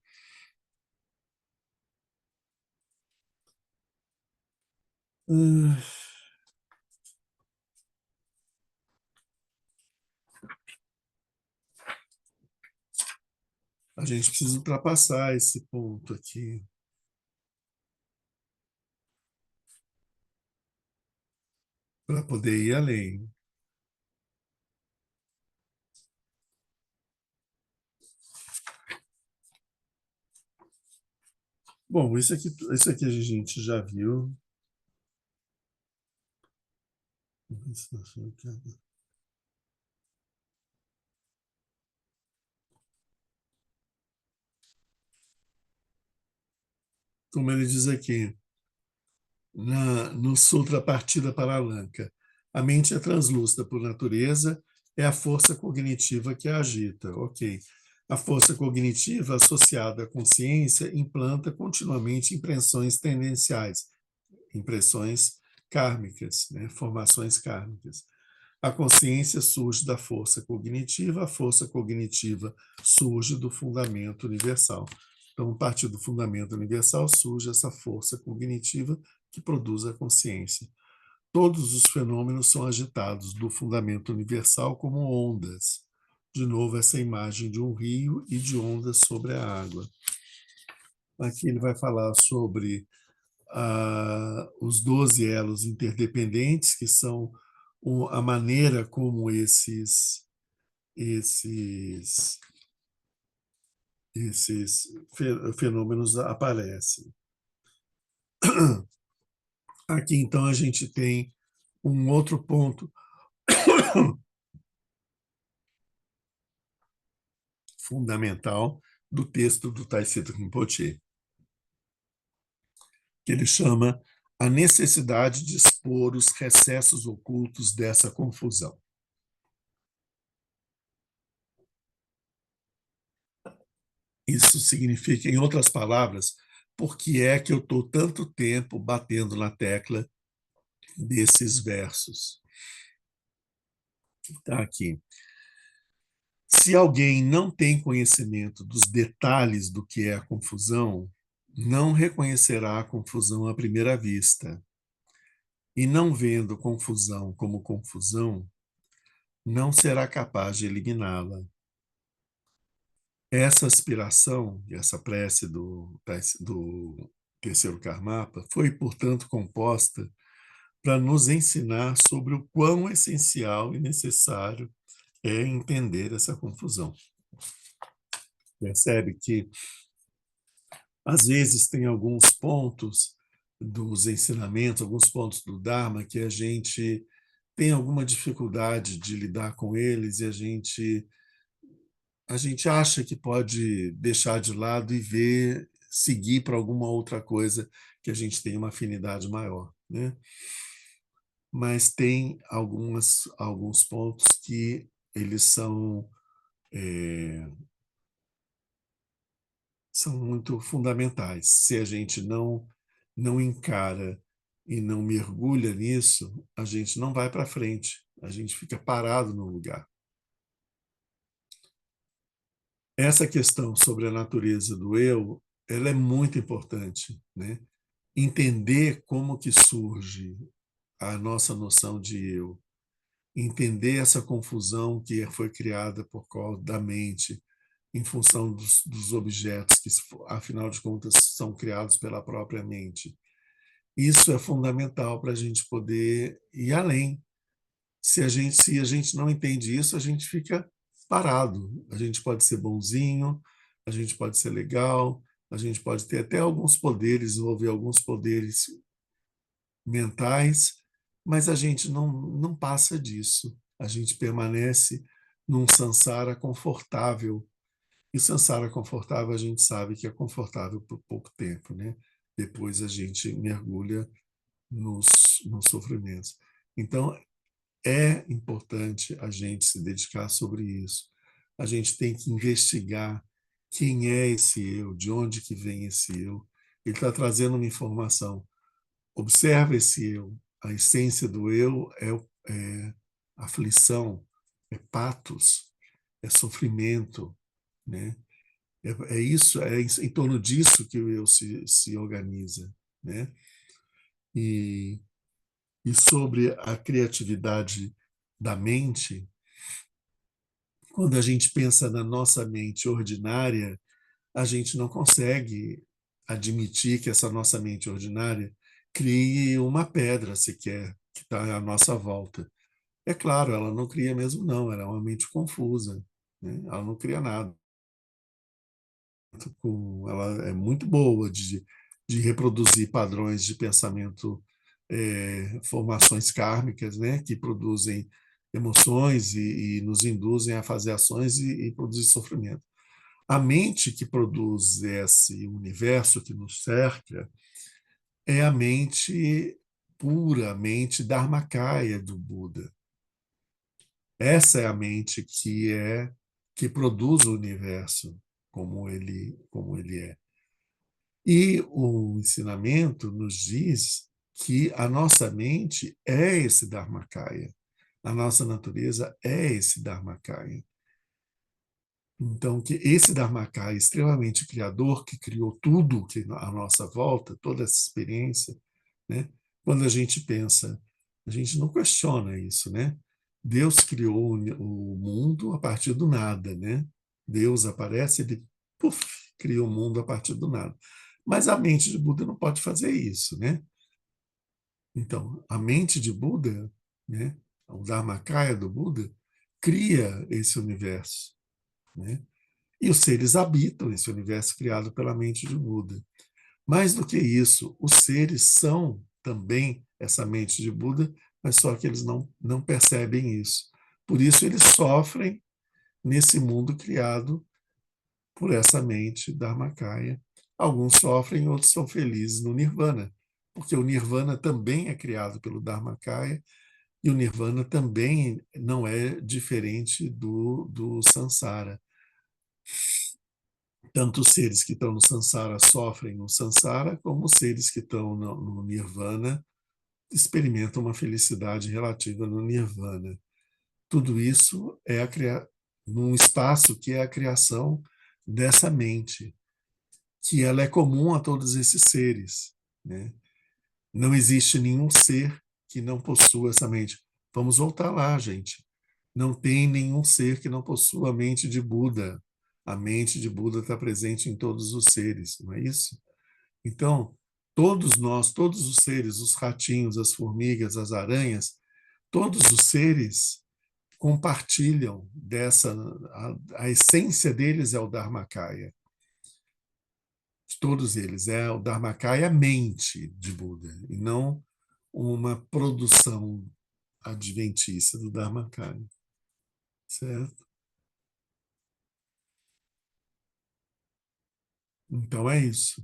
A gente precisa ultrapassar esse ponto aqui para poder ir além. Bom, isso aqui a gente já viu. Como ele diz aqui, no Sutra Partida para Alanka, a mente é translúcida por natureza, é a força cognitiva que a agita. Ok. A força cognitiva associada à consciência implanta continuamente impressões tendenciais, impressões kármicas, né? Formações kármicas. A consciência surge da força cognitiva, a força cognitiva surge do fundamento universal. Então, a partir do fundamento universal surge essa força cognitiva que produz a consciência. Todos os fenômenos são agitados do fundamento universal como ondas. De novo, essa imagem de um rio e de ondas sobre a água. Aqui ele vai falar sobre os 12 elos interdependentes, que são a maneira como esses, esses fenômenos aparecem. Aqui, então, a gente tem um outro ponto fundamental do texto do Taishetto Rinpoche, que ele chama a necessidade de expor os recessos ocultos dessa confusão. Isso significa, em outras palavras, por que é que eu estou tanto tempo batendo na tecla desses versos? Está aqui. Se alguém não tem conhecimento dos detalhes do que é a confusão, não reconhecerá a confusão à primeira vista. E não vendo confusão como confusão, não será capaz de eliminá-la. Essa aspiração, essa prece do terceiro Karmapa, foi, portanto, composta para nos ensinar sobre o quão essencial e necessário é entender essa confusão. Percebe que, às vezes, tem alguns pontos dos ensinamentos, alguns pontos do Dharma que a gente tem alguma dificuldade de lidar com eles e a gente acha que pode deixar de lado e ver, seguir para alguma outra coisa que a gente tem uma afinidade maior, né? Mas tem alguns pontos que eles são muito fundamentais. Se a gente não encara e não mergulha nisso, a gente não vai para frente, a gente fica parado no lugar. Essa questão sobre a natureza do eu, ela é muito importante, né? Entender como que surge a nossa noção de eu, entender essa confusão que foi criada por causa da mente, em função dos objetos que, afinal de contas, são criados pela própria mente. Isso é fundamental para a gente poder ir além. Se a gente não entende isso, a gente fica parado. A gente pode ser bonzinho, a gente pode ser legal, a gente pode ter até alguns poderes, desenvolver alguns poderes mentais, mas a gente não passa disso. A gente permanece num samsara confortável. E samsara confortável, a gente sabe que é confortável por pouco tempo, né? Depois a gente mergulha nos, nos sofrimentos. Então, é importante a gente se dedicar sobre isso. A gente tem que investigar quem é esse eu, de onde que vem esse eu. Ele está trazendo uma informação. Observa esse eu. A essência do eu é aflição, é patos, é sofrimento, né? É isso, é em torno disso que o eu se organiza, né? E, e sobre a criatividade da mente, quando a gente pensa na nossa mente ordinária, a gente não consegue admitir que essa nossa mente ordinária crie uma pedra sequer que está à nossa volta. É claro, ela não cria mesmo, não, ela é uma mente confusa, né? Ela não cria nada. Ela é muito boa de reproduzir padrões de pensamento, formações kármicas, né, que produzem emoções e nos induzem a fazer ações e produzir sofrimento. A mente que produz esse universo que nos cerca é a mente pura, a mente dharmakaya do Buda. Essa é a mente que produz o universo como ele é. E o ensinamento nos diz que a nossa mente é esse Dharmakaya. A nossa natureza é esse Dharmakaya. Então, que esse Dharmakaya extremamente criador, que criou tudo que à nossa volta, toda essa experiência, né? Quando a gente pensa, a gente não questiona isso, né? Deus criou o mundo a partir do nada, né? Deus aparece, ele puff, cria o mundo a partir do nada. Mas a mente de Buda não pode fazer isso, né? Então, a mente de Buda, né? O Dharmakaya do Buda, cria esse universo, né? E os seres habitam esse universo criado pela mente de Buda. Mais do que isso, os seres são também essa mente de Buda, mas só que eles não percebem isso. Por isso, eles sofrem nesse mundo criado por essa mente Dharmakaya. Alguns sofrem, outros são felizes no Nirvana, porque o Nirvana também é criado pelo Dharmakaya e o Nirvana também não é diferente do Sansara. Tanto os seres que estão no samsara sofrem no samsara, como os seres que estão no nirvana experimentam uma felicidade relativa no nirvana. Tudo isso é num espaço que é a criação dessa mente, que ela é comum a todos esses seres, né? Não existe nenhum ser que não possua essa mente. Vamos voltar lá, gente. Não tem nenhum ser que não possua a mente de Buda. A mente de Buda está presente em todos os seres, não é isso? Então, todos nós, todos os seres, os ratinhos, as formigas, as aranhas, todos os seres compartilham dessa. A essência deles é o Dharmakaya. Todos eles. É o Dharmakaya, a mente de Buda, e não uma produção adventícia do Dharmakaya. Certo? Então é isso.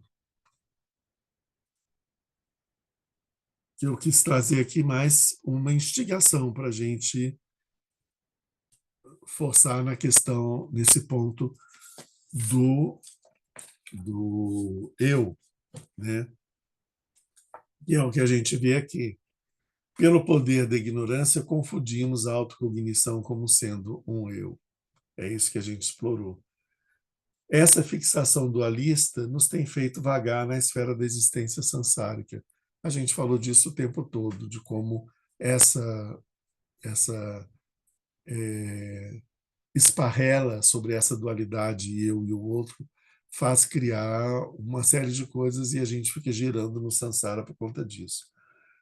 Eu quis trazer aqui mais uma instigação para a gente forçar na questão, nesse ponto do, do eu, né? E é o que a gente vê aqui. Pelo poder da ignorância, confundimos a autocognição como sendo um eu. É isso que a gente explorou. Essa fixação dualista nos tem feito vagar na esfera da existência sansárica. A gente falou disso o tempo todo, de como essa esparrela sobre essa dualidade, eu e o outro, faz criar uma série de coisas e a gente fica girando no samsara por conta disso.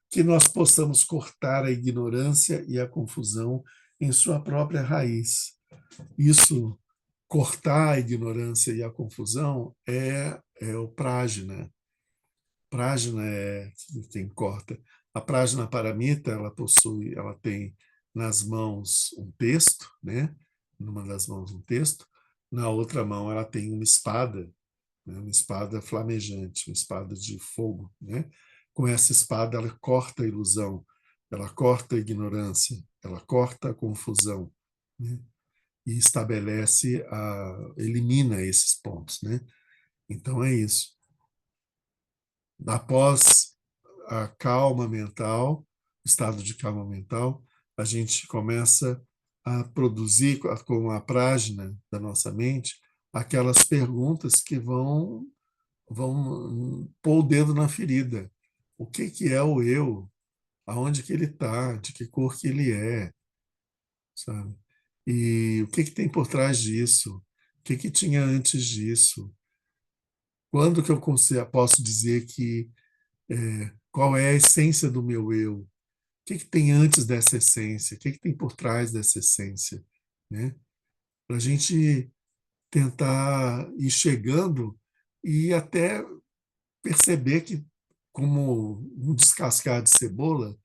Que nós possamos cortar a ignorância e a confusão em sua própria raiz. Isso, cortar a ignorância e a confusão, é o prajna. Prajna é quem corta. A prajna paramita, ela tem nas mãos um texto, né? Numa das mãos um texto, na outra mão ela tem uma espada, né? Uma espada flamejante, uma espada de fogo, né? Com essa espada ela corta a ilusão, ela corta a ignorância, ela corta a confusão, né? E elimina esses pontos, né? Então é isso. Após a calma mental, estado de calma mental, a gente começa a produzir com a prajna da nossa mente aquelas perguntas que vão pôr o dedo na ferida. O que que é o eu? Aonde que ele está? De que cor que ele é? Sabe? E o que que tem por trás disso? O que que tinha antes disso? Quando que eu posso dizer que qual é a essência do meu eu? O que que tem antes dessa essência? O que que tem por trás dessa essência? Né? Para a gente tentar ir chegando e até perceber que, como um descascar de cebola,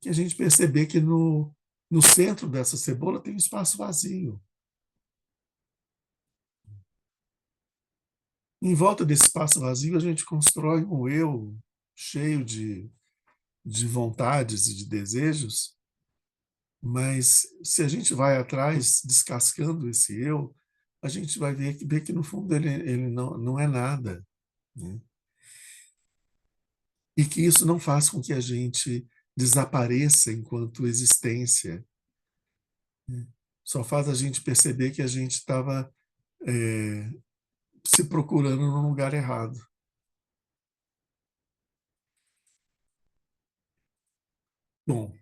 que a gente perceber que no centro dessa cebola tem um espaço vazio. Em volta desse espaço vazio, a gente constrói um eu cheio de vontades e de desejos, mas se a gente vai atrás, descascando esse eu, a gente vai ver que no fundo ele não é nada. Né? E que isso não faz com que a gente desapareça enquanto existência. Né? Só faz a gente perceber que a gente estava se procurando no lugar errado. Bom,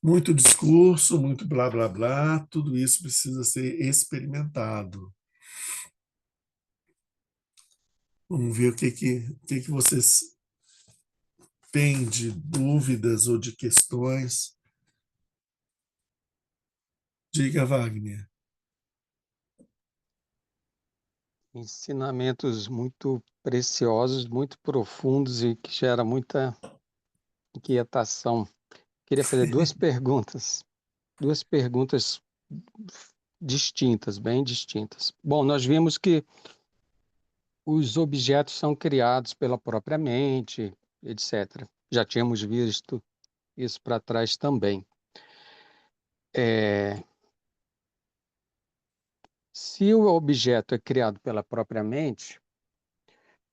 muito discurso, muito blá blá blá, tudo isso precisa ser experimentado. Vamos ver o que vocês têm de dúvidas ou de questões. Diga, Wagner. Ensinamentos muito preciosos, muito profundos e que gera muita inquietação. Queria fazer duas perguntas distintas, bem distintas. Bom, nós vimos que os objetos são criados pela própria mente, etc. Já tínhamos visto isso para trás também. Se o objeto é criado pela própria mente,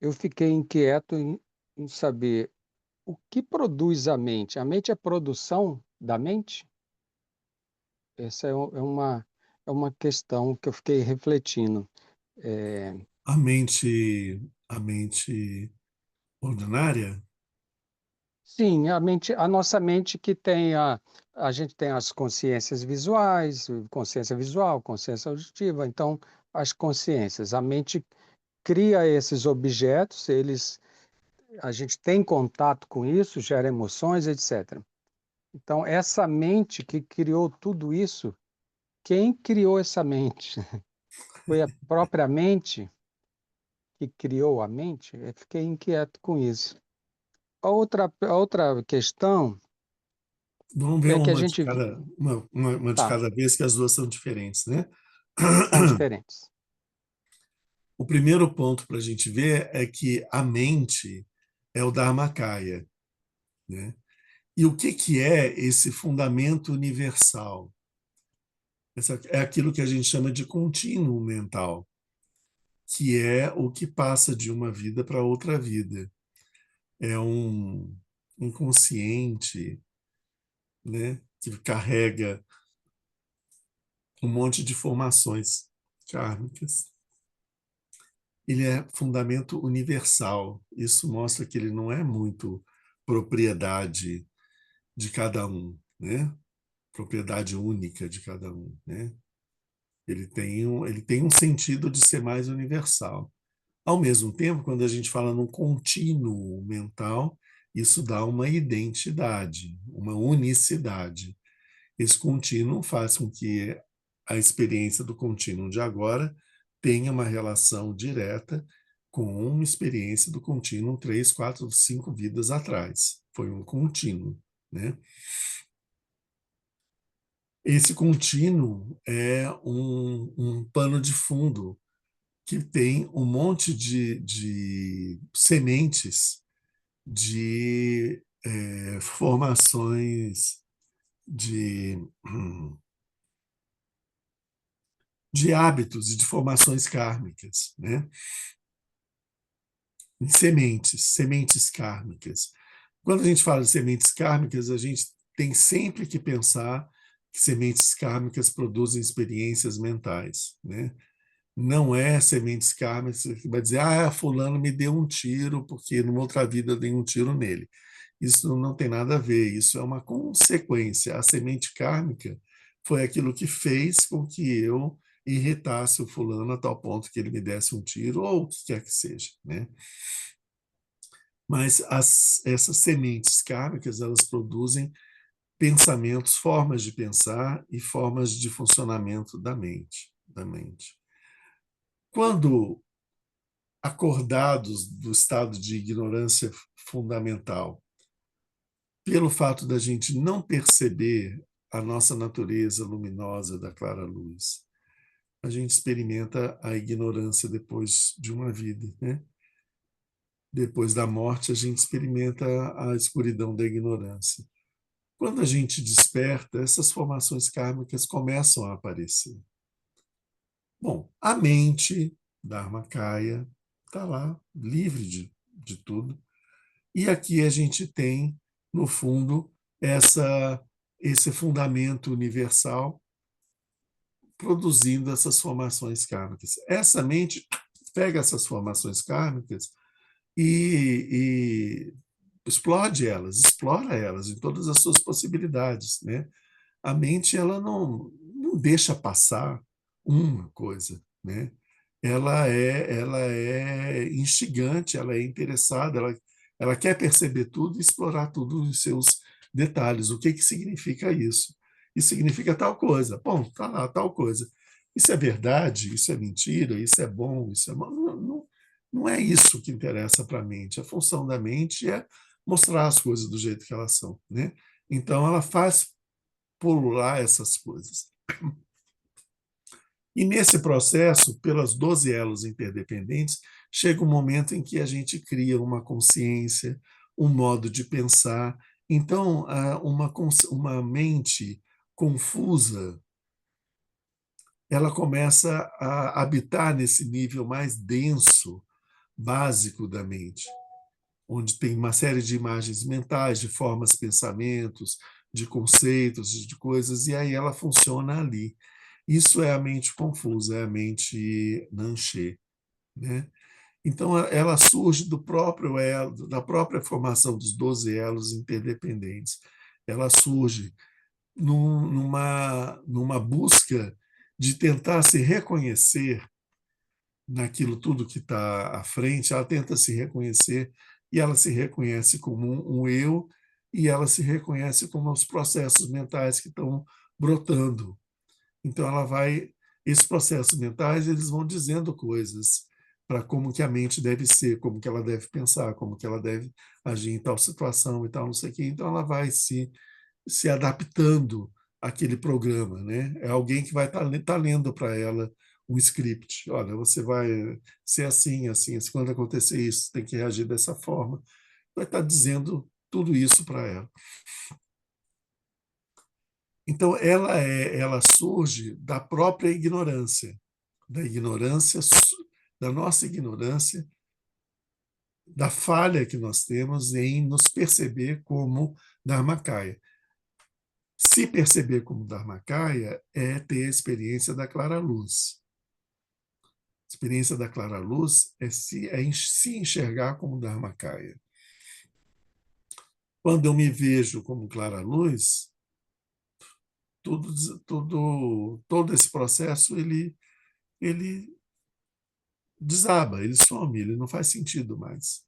eu fiquei inquieto em saber o que produz a mente. A mente é produção da mente? Essa é uma questão que eu fiquei refletindo. É, A mente ordinária? sim, a nossa mente que tem a gente tem as consciências visuais, consciência visual, consciência auditiva, então as consciências, a mente cria esses objetos, a gente tem contato com isso, gera emoções, etc. Então, essa mente que criou tudo isso, quem criou essa mente? Foi a própria mente que criou a mente? Eu fiquei inquieto com isso. A outra questão Vamos ver é que a uma de gente... cada, uma de Tá, cada vez, que as duas são diferentes, né? são diferentes. O primeiro ponto para a gente ver é que a mente é o Dharmakaya, né? E o que, que é esse fundamento universal? Essa é aquilo que a gente chama de contínuo mental, que é o que passa de uma vida para outra vida. É um inconsciente, né, que carrega um monte de formações kármicas. Ele é fundamento universal. Isso mostra que ele não é muito propriedade de cada um, né? Propriedade única de cada um, né? Ele tem um sentido de ser mais universal. Ao mesmo tempo, quando a gente fala num contínuo mental, isso dá uma identidade, uma unicidade. Esse contínuo faz com que a experiência do contínuo de agora tenha uma relação direta com uma experiência do contínuo 3, 4, 5 vidas atrás. Foi um contínuo, né? Esse contínuo é um pano de fundo que tem um monte de sementes de formações de, de hábitos e de formações kármicas, né? Sementes kármicas. Quando a gente fala de sementes kármicas, a gente tem sempre que pensar que sementes kármicas produzem experiências mentais, né? Não é sementes kármicas que vai dizer, fulano me deu um tiro porque numa outra vida eu dei um tiro nele. Isso não tem nada a ver, isso é uma consequência. A semente kármica foi aquilo que fez com que eu irritasse o fulano a tal ponto que ele me desse um tiro, ou o que quer que seja, né? Mas essas sementes kármicas, elas produzem pensamentos, formas de pensar e formas de funcionamento da mente. Quando acordados do estado de ignorância fundamental, pelo fato da gente não perceber a nossa natureza luminosa da clara luz, a gente experimenta a ignorância depois de uma vida, né? Depois da morte, a gente experimenta a escuridão da ignorância. Quando a gente desperta, essas formações kármicas começam a aparecer. Bom, a mente, Dharmakaya, está lá, livre de tudo. E aqui a gente tem, no fundo, esse fundamento universal produzindo essas formações kármicas. Essa mente pega essas formações kármicas e explode elas, explora elas em todas as suas possibilidades, né? A mente ela não deixa passar uma coisa, né? Ela é instigante, ela é interessada, ela quer perceber tudo e explorar tudo os seus detalhes. O que que significa isso? Isso significa tal coisa. Bom, tá lá, tal coisa. Isso é verdade? Isso é mentira? Isso é bom? Isso é mal? Não é isso que interessa para a mente. A função da mente é mostrar as coisas do jeito que elas são, né? Então, ela faz pular essas coisas. E nesse processo, pelas 12 elos interdependentes, chega um momento em que a gente cria uma consciência, um modo de pensar. Então, uma mente confusa ela começa a habitar nesse nível mais denso, básico da mente, onde tem uma série de imagens mentais, de formas, pensamentos, de conceitos, de coisas, e aí ela funciona ali. Isso é a mente confusa, é a mente Nanché, né? Então, ela surge do próprio elo, da própria formação dos 12 elos interdependentes. Ela surge numa busca de tentar se reconhecer naquilo tudo que está à frente, ela tenta se reconhecer e ela se reconhece como um eu e ela se reconhece como os processos mentais que estão brotando. Então ela vai, esses processos mentais, eles vão dizendo coisas para como que a mente deve ser, como que ela deve pensar, como que ela deve agir em tal situação e tal, não sei o quê. Então ela vai se adaptando àquele programa, né? É alguém que vai estar lendo para ela um script. Olha, você vai ser assim, assim, assim, quando acontecer isso, tem que reagir dessa forma. Vai estar dizendo tudo isso para ela. Então, ela surge da própria ignorância, da ignorância, da nossa ignorância, da falha que nós temos em nos perceber como Dharmakaya. Se perceber como Dharmakaya é ter a experiência da clara-luz. A experiência da clara-luz é se enxergar como Dharmakaya. Quando eu me vejo como clara-luz, todo esse processo ele desaba, ele some, ele não faz sentido mais.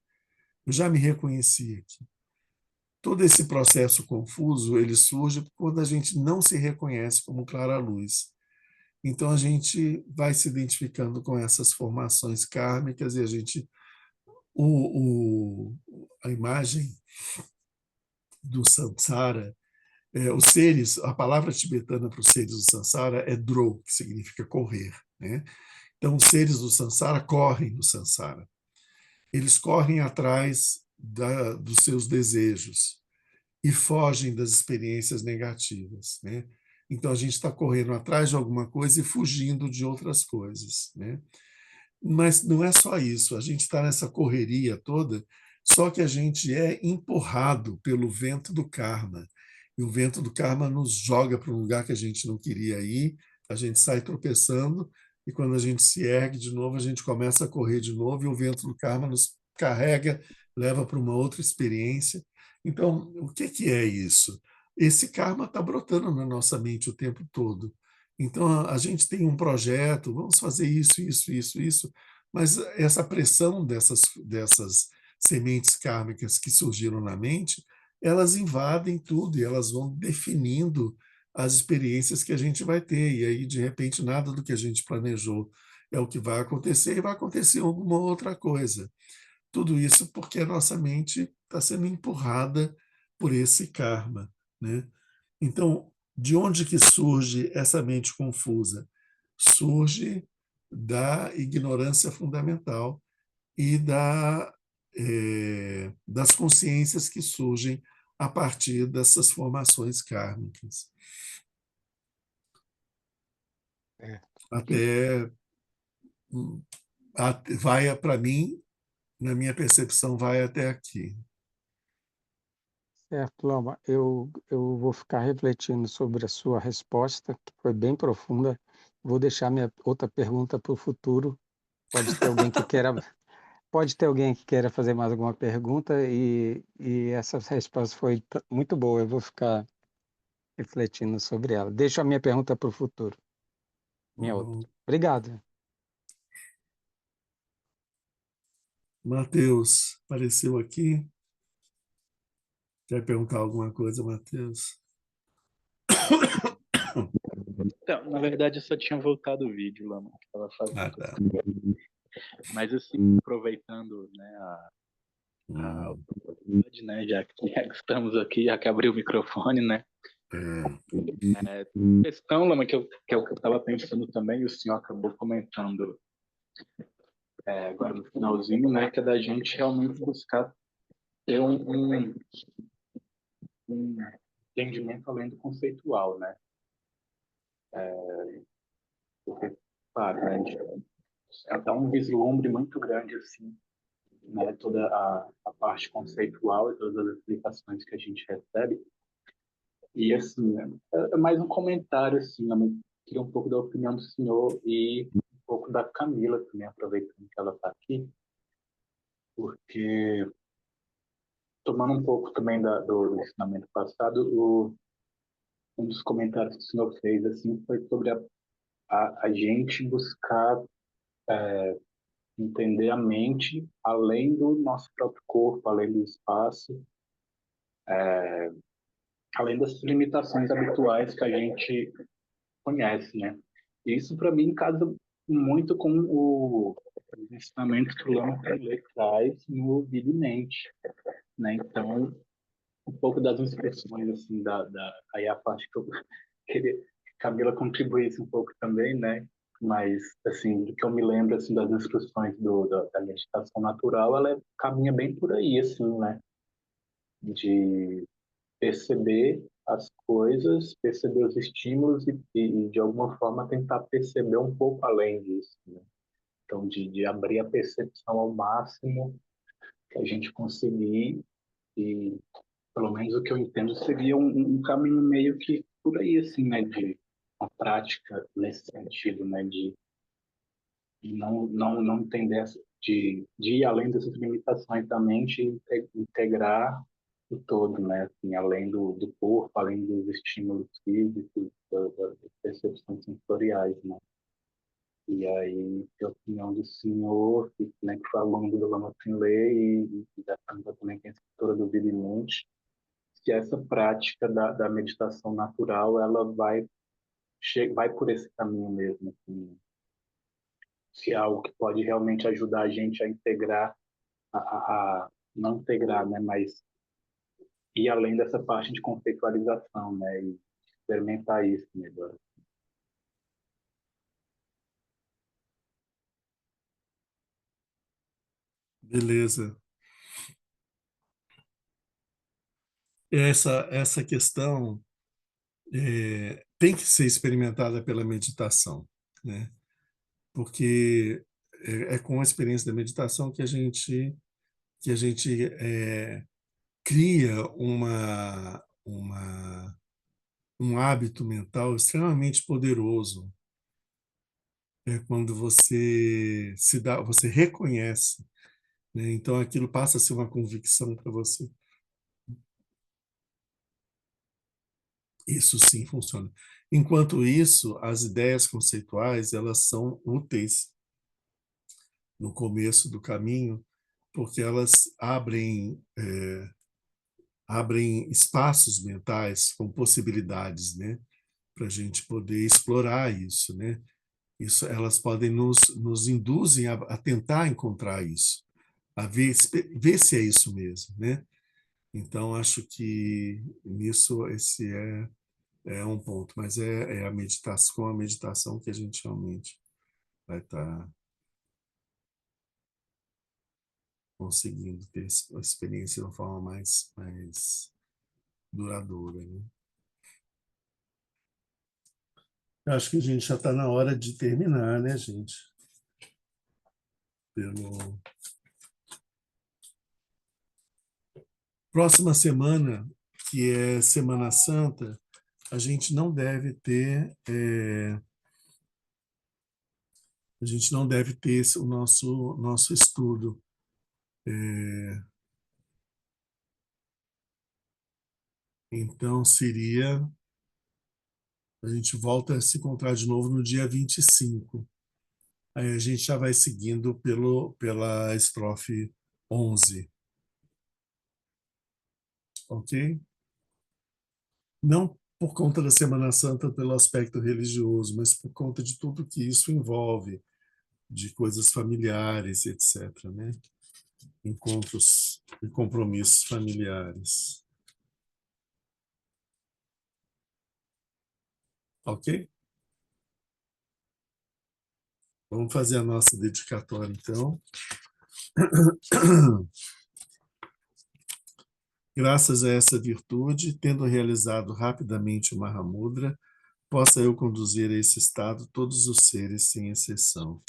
Eu já me reconheci aqui. Todo esse processo confuso, ele surge quando a gente não se reconhece como clara-luz. Então a gente vai se identificando com essas formações kármicas e a gente a imagem do samsara, os seres, a palavra tibetana para os seres do samsara é dro, que significa correr, né? Então os seres do samsara correm no samsara. Eles correm atrás dos seus desejos e fogem das experiências negativas, né? Então a gente está correndo atrás de alguma coisa e fugindo de outras coisas, né? Mas não é só isso, a gente está nessa correria toda, só que a gente é empurrado pelo vento do karma. E o vento do karma nos joga para um lugar que a gente não queria ir, a gente sai tropeçando, e quando a gente se ergue de novo, a gente começa a correr de novo, e o vento do karma nos carrega, leva para uma outra experiência. Então, o que é isso? Esse karma está brotando na nossa mente o tempo todo. Então, a gente tem um projeto, vamos fazer isso, isso, isso, isso, mas essa pressão dessas sementes kármicas que surgiram na mente, elas invadem tudo e elas vão definindo as experiências que a gente vai ter. E aí, de repente, nada do que a gente planejou é o que vai acontecer e vai acontecer alguma outra coisa. Tudo isso porque a nossa mente está sendo empurrada por esse karma, né? Então, de onde que surge essa mente confusa? Surge da ignorância fundamental e das consciências que surgem a partir dessas formações kármicas. É. Até vai para mim, na minha percepção, vai até aqui. Certo, Lama, eu vou ficar refletindo sobre a sua resposta, que foi bem profunda. Vou deixar minha outra pergunta para o futuro. Pode ter alguém que queira, pode ter alguém que queira fazer mais alguma pergunta e essa resposta foi muito boa. Eu vou ficar refletindo sobre ela. Deixo a minha pergunta para o futuro. Minha outra. Obrigado. Matheus, apareceu aqui. Quer perguntar alguma coisa, Matheus? Então, na verdade, eu só tinha voltado o vídeo lá, que estava fazendo. Tá. Mas, assim, aproveitando, né, a oportunidade, né, já que estamos aqui, já que abri o microfone, né? Questão, Lama, que é o que eu estava pensando também, e o senhor acabou comentando agora no finalzinho, né, que é da gente realmente buscar ter um entendimento além do conceitual, né? Porque, claro, né, é até um vislumbre muito grande, assim, né, toda a parte conceitual e todas as explicações que a gente recebe. E, assim, é mais um comentário, assim, eu queria um pouco da opinião do senhor e um pouco da Camila também, aproveitando que ela está aqui, porque, tomando um pouco também do ensinamento passado, um dos comentários que o senhor fez, assim, foi sobre a gente buscar entender a mente além do nosso próprio corpo, além do espaço, além das limitações habituais que a gente conhece, né? E isso, para mim, casa muito com o ensinamento que o Lama Pele traz no Vida e Mente, né? Então, um pouco das inspirações, assim, aí a parte que eu queria que a Camila contribuísse um pouco também, né? Mas, assim, do que eu me lembro, assim, das instruções da meditação natural, ela caminha bem por aí, assim, né? De perceber as coisas, perceber os estímulos e de alguma forma, tentar perceber um pouco além disso, né? Então, de abrir a percepção ao máximo que a gente conseguir e, pelo menos o que eu entendo, seria um caminho meio que por aí, assim, né? De uma prática nesse sentido, né? De não entender, de ir além dessas limitações da mente e integrar o todo, né? Assim, além do corpo, além dos estímulos físicos, das percepções sensoriais, né? E aí, a opinião do senhor, né, que foi aluno do Lama Finlay e da Camila também, que é escritora do Vida e Mente, que essa prática da meditação natural, ela vai por esse caminho mesmo, assim, se é algo que pode realmente ajudar a gente a integrar, não integrar, né, mas ir além dessa parte de conceitualização, né, e experimentar isso melhor. Beleza. Essa questão tem que ser experimentada pela meditação, né? Porque é com a experiência da meditação que a gente cria um hábito mental extremamente poderoso. É quando você reconhece, né? Então aquilo passa a ser uma convicção para você. Isso sim funciona. Enquanto isso, as ideias conceituais, elas são úteis no começo do caminho, porque elas abrem espaços mentais com possibilidades, né, para a gente poder explorar isso, né? Isso, elas podem nos induzem a tentar encontrar isso, a ver se é isso mesmo, né? Então acho que nisso esse é um ponto, mas é a meditação, com a meditação que a gente realmente vai estar conseguindo ter a experiência de uma forma mais duradoura, né? Eu acho que a gente já está na hora de terminar, né, gente? Pelo... Próxima semana, que é Semana Santa, a gente não deve ter o nosso estudo. Então a gente volta a se encontrar de novo no dia 25. Aí a gente já vai seguindo pela estrofe 11, ok? Não por conta da Semana Santa pelo aspecto religioso, mas por conta de tudo que isso envolve, de coisas familiares, etc., né? Encontros e compromissos familiares. Ok? Vamos fazer a nossa dedicatória, então. Graças a essa virtude, tendo realizado rapidamente o Mahamudra, possa eu conduzir a esse estado todos os seres, sem exceção.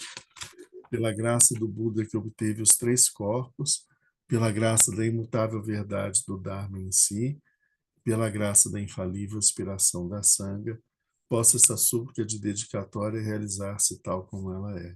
Pela graça do Buda que obteve os 3 corpos, pela graça da imutável verdade do Dharma em si, pela graça da infalível inspiração da Sangha, possa essa súplica de dedicatória realizar-se tal como ela é.